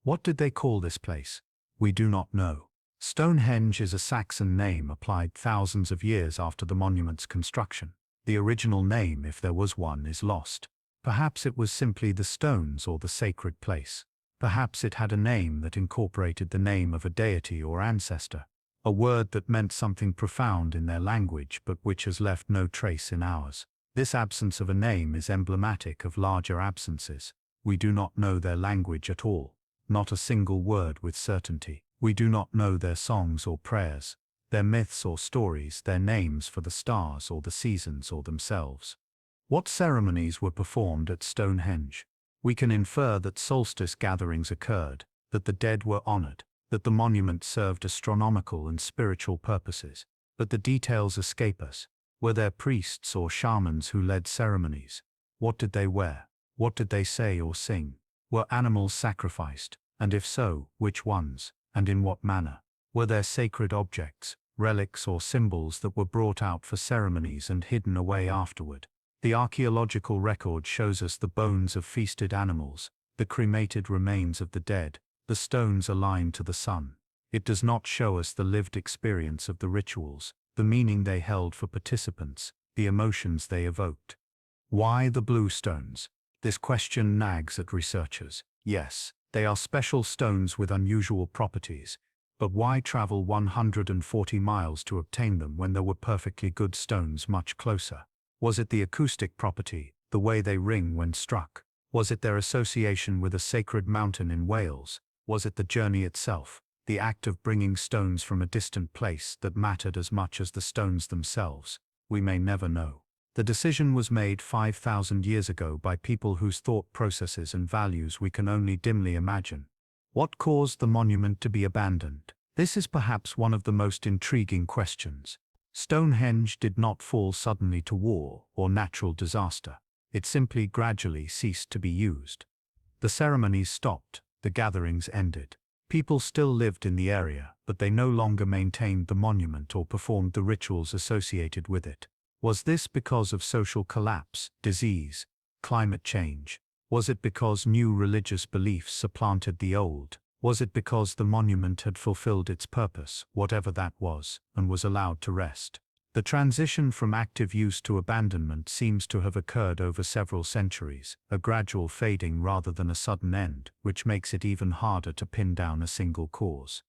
Speaker 1: What did they call this place? We do not know. Stonehenge is a Saxon name applied thousands of years after the monument's construction. The original name, if there was one, is lost. Perhaps it was simply the stones or the sacred place. Perhaps it had a name that incorporated the name of a deity or ancestor, a word that meant something profound in their language but which has left no trace in ours. This absence of a name is emblematic of larger absences. We do not know their language at all, not a single word with certainty. We do not know their songs or prayers, their myths or stories, their names for the stars or the seasons or themselves. What ceremonies were performed at Stonehenge? We can infer that solstice gatherings occurred, that the dead were honored, that the monument served astronomical and spiritual purposes, but the details escape us. Were there priests or shamans who led ceremonies? What did they wear? What did they say or sing? Were animals sacrificed? And if so, which ones? And in what manner? Were there sacred objects, relics or symbols that were brought out for ceremonies and hidden away afterward? The archaeological record shows us the bones of feasted animals, the cremated remains of the dead, the stones aligned to the sun. It does not show us the lived experience of the rituals, the meaning they held for participants, the emotions they evoked. Why the blue stones? This question nags at researchers. Yes, they are special stones with unusual properties, but why travel 140 miles to obtain them when there were perfectly good stones much closer? Was it the acoustic property, the way they ring when struck? Was it their association with a sacred mountain in Wales? Was it the journey itself, the act of bringing stones from a distant place that mattered as much as the stones themselves? We may never know. The decision was made 5,000 years ago by people whose thought processes and values we can only dimly imagine. What caused the monument to be abandoned? This is perhaps one of the most intriguing questions. Stonehenge did not fall suddenly to war or natural disaster. It simply gradually ceased to be used. The ceremonies stopped, the gatherings ended. People still lived in the area, but they no longer maintained the monument or performed the rituals associated with it. Was this because of social collapse, disease, climate change? Was it because new religious beliefs supplanted the old? Was it because the monument had fulfilled its purpose, whatever that was, and was allowed to rest? The transition from active use to abandonment seems to have occurred over several centuries, a gradual fading rather than a sudden end, which makes it even harder to pin down a single cause.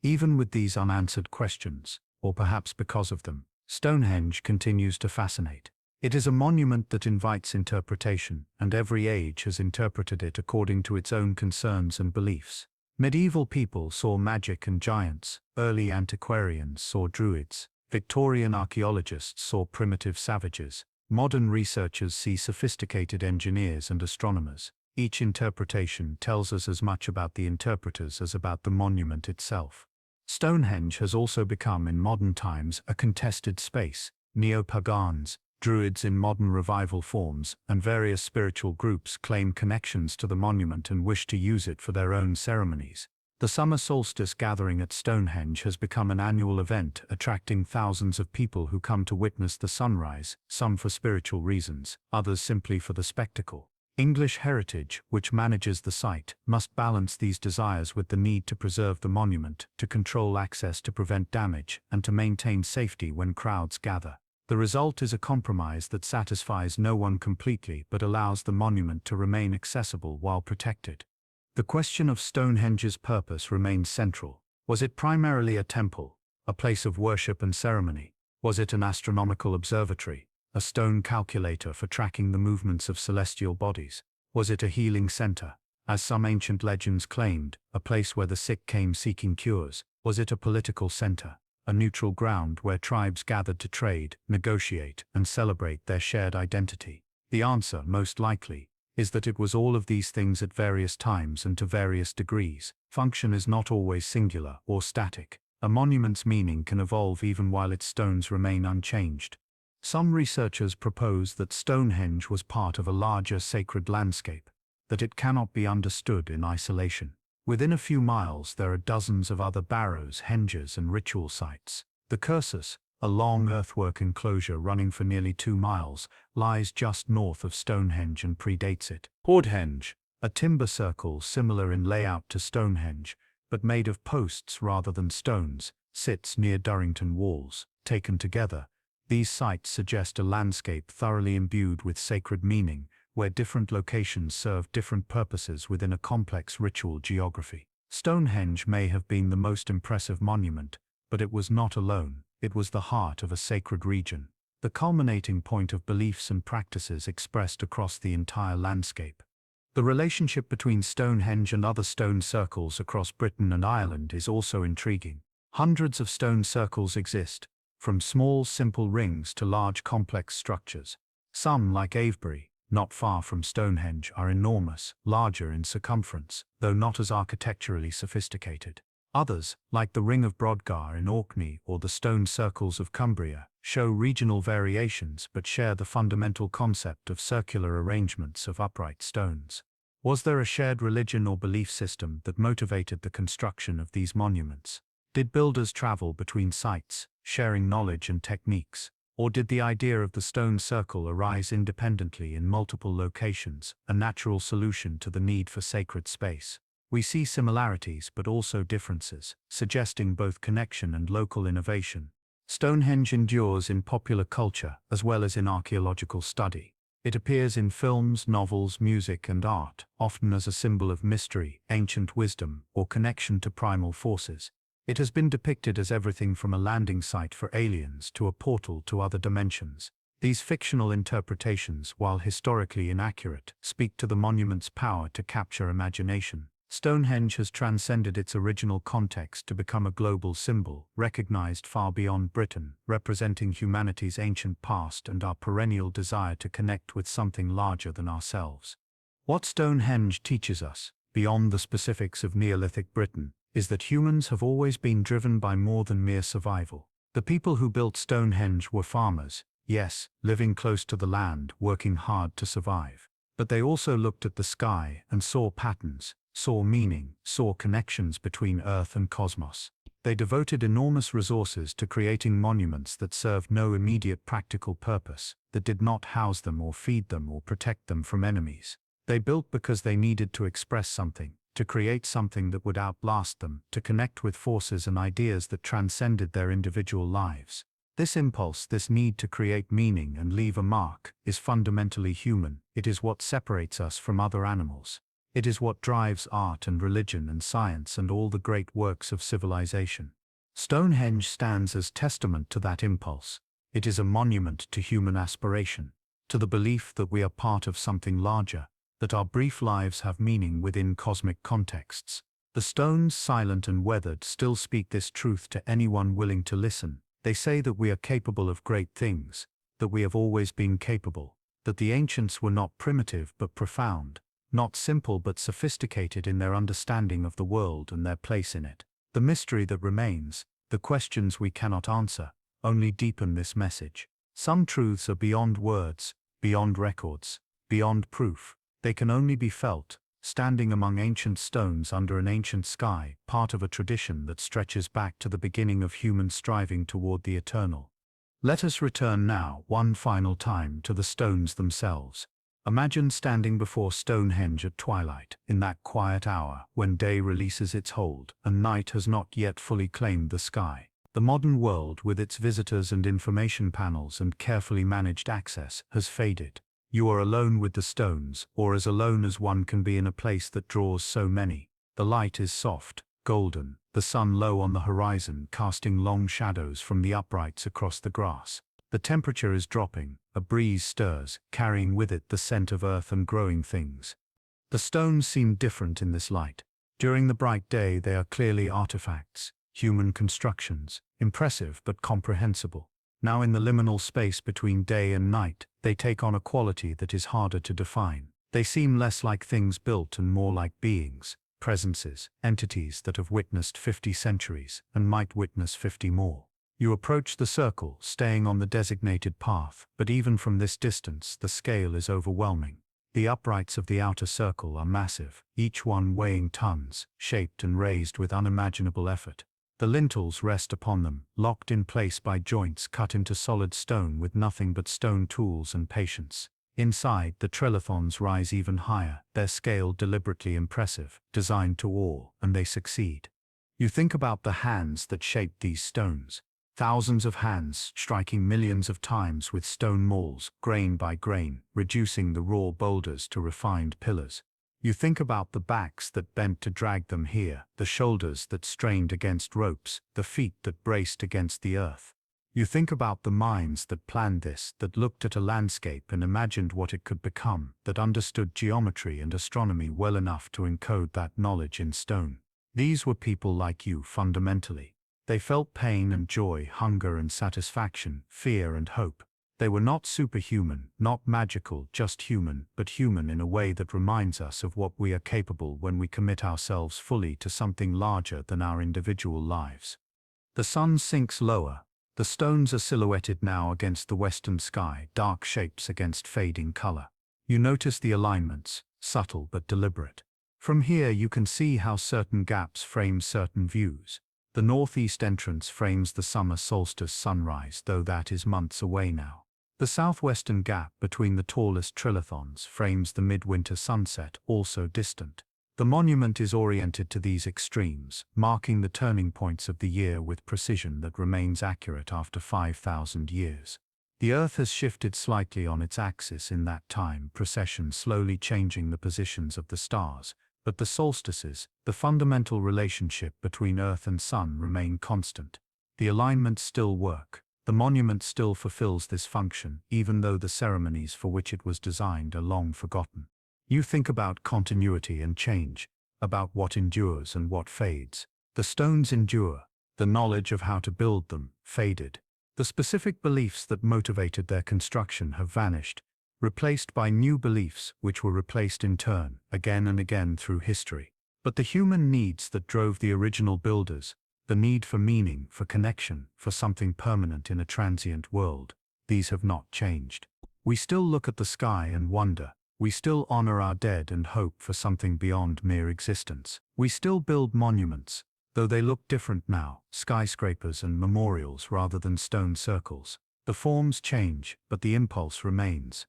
Speaker 1: Even with these unanswered questions, or perhaps because of them, Stonehenge continues to fascinate. It is a monument that invites interpretation, and every age has interpreted it according to its own concerns and beliefs. Medieval people saw magic and giants, early antiquarians saw druids, Victorian archaeologists saw primitive savages, modern researchers see sophisticated engineers and astronomers. Each interpretation tells us as much about the interpreters as about the monument itself. Stonehenge has also become in modern times a contested space. Neo-pagans, druids in modern revival forms, and various spiritual groups claim connections to the monument and wish to use it for their own ceremonies. The summer solstice gathering at Stonehenge has become an annual event, attracting thousands of people who come to witness the sunrise, some for spiritual reasons, others simply for the spectacle. English Heritage, which manages the site, must balance these desires with the need to preserve the monument, to control access to prevent damage, and to maintain safety when crowds gather. The result is a compromise that satisfies no one completely but allows the monument to remain accessible while protected. The question of Stonehenge's purpose remains central. Was it primarily a temple, a place of worship and ceremony? Was it an astronomical observatory, a stone calculator for tracking the movements of celestial bodies? Was it a healing center, as some ancient legends claimed, a place where the sick came seeking cures? Was it a political center, a neutral ground where tribes gathered to trade, negotiate, and celebrate their shared identity? The answer, most likely, is that it was all of these things at various times and to various degrees. Function is not always singular or static. A monument's meaning can evolve even while its stones remain unchanged. Some researchers propose that Stonehenge was part of a larger sacred landscape, that it cannot be understood in isolation. Within a few miles there are dozens of other barrows, henges, and ritual sites. The Cursus, a long earthwork enclosure running for nearly 2 miles, lies just north of Stonehenge and predates it. Hordhenge, a timber circle similar in layout to Stonehenge, but made of posts rather than stones, sits near Durrington Walls. Taken together, these sites suggest a landscape thoroughly imbued with sacred meaning, where different locations serve different purposes within a complex ritual geography. Stonehenge may have been the most impressive monument, but it was not alone. It was the heart of a sacred region, the culminating point of beliefs and practices expressed across the entire landscape. The relationship between Stonehenge and other stone circles across Britain and Ireland is also intriguing. Hundreds of stone circles exist, from small, simple rings to large, complex structures. Some, like Avebury, not far from Stonehenge, are enormous, larger in circumference, though not as architecturally sophisticated. Others, like the Ring of Brodgar in Orkney or the stone circles of Cumbria, show regional variations but share the fundamental concept of circular arrangements of upright stones. Was there a shared religion or belief system that motivated the construction of these monuments? Did builders travel between sites, sharing knowledge and techniques? Or did the idea of the stone circle arise independently in multiple locations, a natural solution to the need for sacred space? We see similarities but also differences, suggesting both connection and local innovation. Stonehenge endures in popular culture as well as in archaeological study. It appears in films, novels, music, and art, often as a symbol of mystery, ancient wisdom, or connection to primal forces. It has been depicted as everything from a landing site for aliens to a portal to other dimensions. These fictional interpretations, while historically inaccurate, speak to the monument's power to capture imagination. Stonehenge has transcended its original context to become a global symbol, recognized far beyond Britain, representing humanity's ancient past and our perennial desire to connect with something larger than ourselves. What Stonehenge teaches us, beyond the specifics of Neolithic Britain, is that humans have always been driven by more than mere survival. The people who built Stonehenge were farmers, yes, living close to the land, working hard to survive. But they also looked at the sky and saw patterns, saw meaning, saw connections between Earth and cosmos. They devoted enormous resources to creating monuments that served no immediate practical purpose, that did not house them or feed them or protect them from enemies. They built because they needed to express something, to create something that would outlast them, to connect with forces and ideas that transcended their individual lives. This impulse, this need to create meaning and leave a mark, is fundamentally human. It is what separates us from other animals. It is what drives art and religion and science and all the great works of civilization. Stonehenge stands as testament to that impulse. It is a monument to human aspiration, to the belief that we are part of something larger, that our brief lives have meaning within cosmic contexts. The stones, silent and weathered, still speak this truth to anyone willing to listen. They say that we are capable of great things, that we have always been capable, that the ancients were not primitive but profound, not simple but sophisticated in their understanding of the world and their place in it. The mystery that remains, the questions we cannot answer, only deepen this message. Some truths are beyond words, beyond records, beyond proof. They can only be felt, standing among ancient stones under an ancient sky, part of a tradition that stretches back to the beginning of human striving toward the eternal. Let us return now, one final time, to the stones themselves. Imagine standing before Stonehenge at twilight, in that quiet hour when day releases its hold and night has not yet fully claimed the sky. The modern world, with its visitors and information panels and carefully managed access, has faded. You are alone with the stones, or as alone as one can be in a place that draws so many. The light is soft, golden, the sun low on the horizon, casting long shadows from the uprights across the grass. The temperature is dropping, a breeze stirs, carrying with it the scent of earth and growing things. The stones seem different in this light. During the bright day they are clearly artifacts, human constructions, impressive but comprehensible. Now in the liminal space between day and night, they take on a quality that is harder to define. They seem less like things built and more like beings, presences, entities that have witnessed 50 centuries and might witness 50 more. You approach the circle, staying on the designated path, but even from this distance the scale is overwhelming. The uprights of the outer circle are massive, each one weighing tons, shaped and raised with unimaginable effort. The lintels rest upon them, locked in place by joints cut into solid stone with nothing but stone tools and patience. Inside, the trilithons rise even higher, their scale deliberately impressive, designed to awe, and they succeed. You think about the hands that shaped these stones. Thousands of hands striking millions of times with stone mauls, grain by grain, reducing the raw boulders to refined pillars. You think about the backs that bent to drag them here, the shoulders that strained against ropes, the feet that braced against the earth. You think about the minds that planned this, that looked at a landscape and imagined what it could become, that understood geometry and astronomy well enough to encode that knowledge in stone. These were people like you, fundamentally. They felt pain and joy, hunger and satisfaction, fear and hope. They were not superhuman, not magical, just human, but human in a way that reminds us of what we are capable when we commit ourselves fully to something larger than our individual lives. The sun sinks lower. The stones are silhouetted now against the western sky, dark shapes against fading color. You notice the alignments, subtle but deliberate. From here you can see how certain gaps frame certain views. The northeast entrance frames the summer solstice sunrise, though that is months away now. The southwestern gap between the tallest trilithons frames the midwinter sunset, also distant. The monument is oriented to these extremes, marking the turning points of the year with precision that remains accurate after 5,000 years. The Earth has shifted slightly on its axis in that time, precession slowly changing the positions of the stars. But the solstices, the fundamental relationship between Earth and Sun, remain constant. The alignments still work. The monument still fulfills this function, even though the ceremonies for which it was designed are long forgotten. You think about continuity and change, about what endures and what fades. The stones endure. The knowledge of how to build them faded. The specific beliefs that motivated their construction have vanished, replaced by new beliefs which were replaced in turn, again and again through history. But the human needs that drove the original builders, the need for meaning, for connection, for something permanent in a transient world, these have not changed. We still look at the sky and wonder. We still honor our dead and hope for something beyond mere existence. We still build monuments, though they look different now, skyscrapers and memorials rather than stone circles. The forms change, but the impulse remains.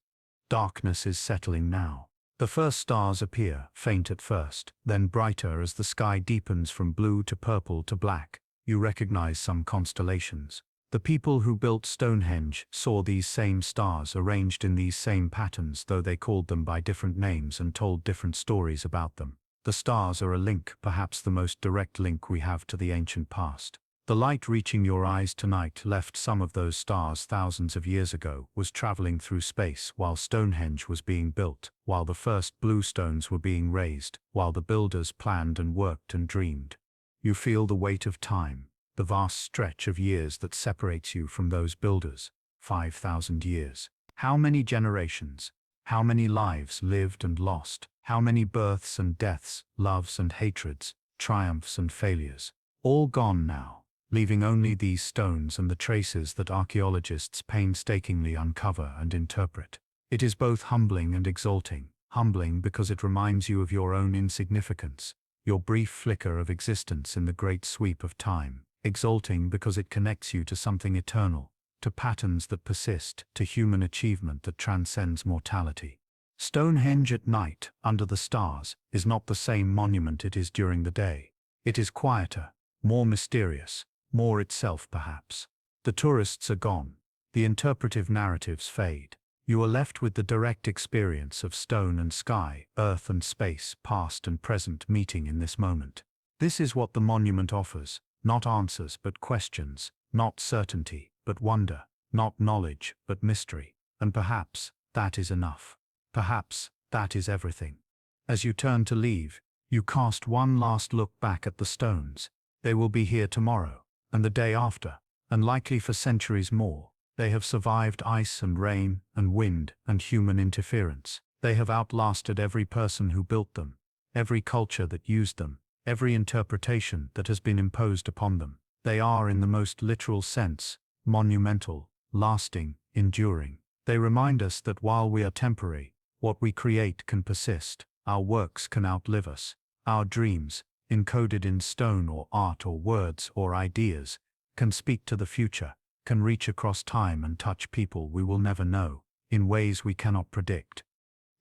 Speaker 1: Darkness is settling now. The first stars appear, faint at first, then brighter as the sky deepens from blue to purple to black. You recognize some constellations. The people who built Stonehenge saw these same stars arranged in these same patterns, though they called them by different names and told different stories about them. The stars are a link, perhaps the most direct link we have to the ancient past. The light reaching your eyes tonight left some of those stars thousands of years ago, was traveling through space while Stonehenge was being built, while the first blue stones were being raised, while the builders planned and worked and dreamed. You feel the weight of time, the vast stretch of years that separates you from those builders. 5,000 years. How many generations? How many lives lived and lost? How many births and deaths, loves and hatreds, triumphs and failures? All gone now, leaving only these stones and the traces that archaeologists painstakingly uncover and interpret. It is both humbling and exalting. Humbling because it reminds you of your own insignificance, your brief flicker of existence in the great sweep of time. Exalting because it connects you to something eternal, to patterns that persist, to human achievement that transcends mortality. Stonehenge at night, under the stars, is not the same monument it is during the day. It is quieter, more mysterious, more itself perhaps. The tourists are gone. The interpretive narratives fade. You are left with the direct experience of stone and sky, earth and space, past and present meeting in this moment. This is what the monument offers. Not answers but questions, not certainty but wonder, not knowledge but mystery. And perhaps that is enough. Perhaps that is everything. As you turn to leave, you cast one last look back at the stones. They will be here tomorrow, and the day after, and likely for centuries more. They have survived ice and rain and wind and human interference. They have outlasted every person who built them, every culture that used them, every interpretation that has been imposed upon them. They are, in the most literal sense, monumental, lasting, enduring. They remind us that while we are temporary, what we create can persist. Our works can outlive us. Our dreams, encoded in stone or art or words or ideas, can speak to the future, can reach across time and touch people we will never know, in ways we cannot predict.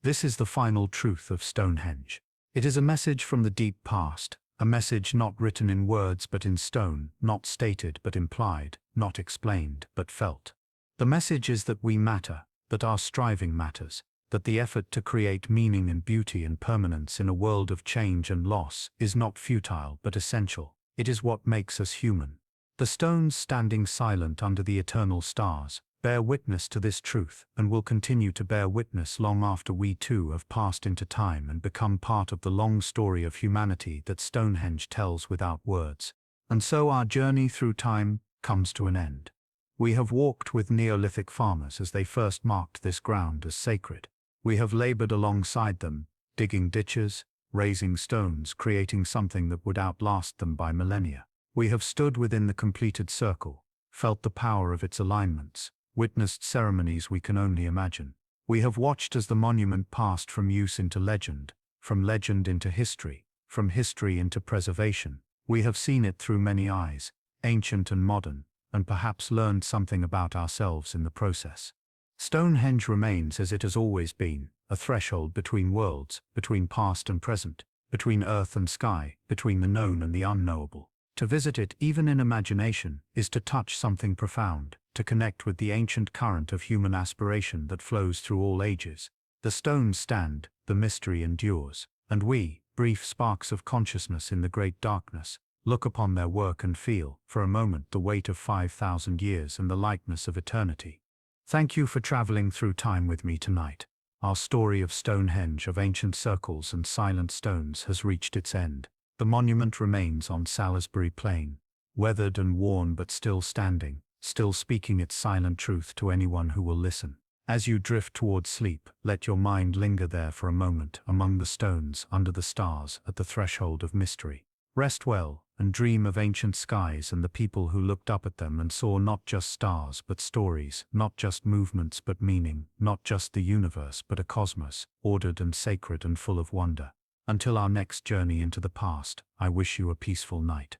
Speaker 1: This is the final truth of Stonehenge. It is a message from the deep past, a message not written in words but in stone, not stated but implied, not explained but felt. The message is that we matter, that our striving matters, that the effort to create meaning and beauty and permanence in a world of change and loss is not futile but essential. It is what makes us human. The stones standing silent under the eternal stars bear witness to this truth and will continue to bear witness long after we too have passed into time and become part of the long story of humanity that Stonehenge tells without words. And so our journey through time comes to an end. We have walked with Neolithic farmers as they first marked this ground as sacred. We have labored alongside them, digging ditches, raising stones, creating something that would outlast them by millennia. We have stood within the completed circle, felt the power of its alignments, witnessed ceremonies we can only imagine. We have watched as the monument passed from use into legend, from legend into history, from history into preservation. We have seen it through many eyes, ancient and modern, and perhaps learned something about ourselves in the process. Stonehenge remains as it has always been, a threshold between worlds, between past and present, between earth and sky, between the known and the unknowable. To visit it, even in imagination, is to touch something profound, to connect with the ancient current of human aspiration that flows through all ages. The stones stand, the mystery endures, and we, brief sparks of consciousness in the great darkness, look upon their work and feel, for a moment, the weight of 5,000 years and the lightness of eternity. Thank you for traveling through time with me tonight. Our story of Stonehenge, of ancient circles and silent stones, has reached its end. The monument remains on Salisbury Plain, weathered and worn but still standing, still speaking its silent truth to anyone who will listen. As you drift toward sleep, let your mind linger there for a moment, among the stones, under the stars, at the threshold of mystery. Rest well, and dream of ancient skies and the people who looked up at them and saw not just stars but stories, not just movements but meaning, not just the universe but a cosmos, ordered and sacred and full of wonder. Until our next journey into the past, I wish you a peaceful night.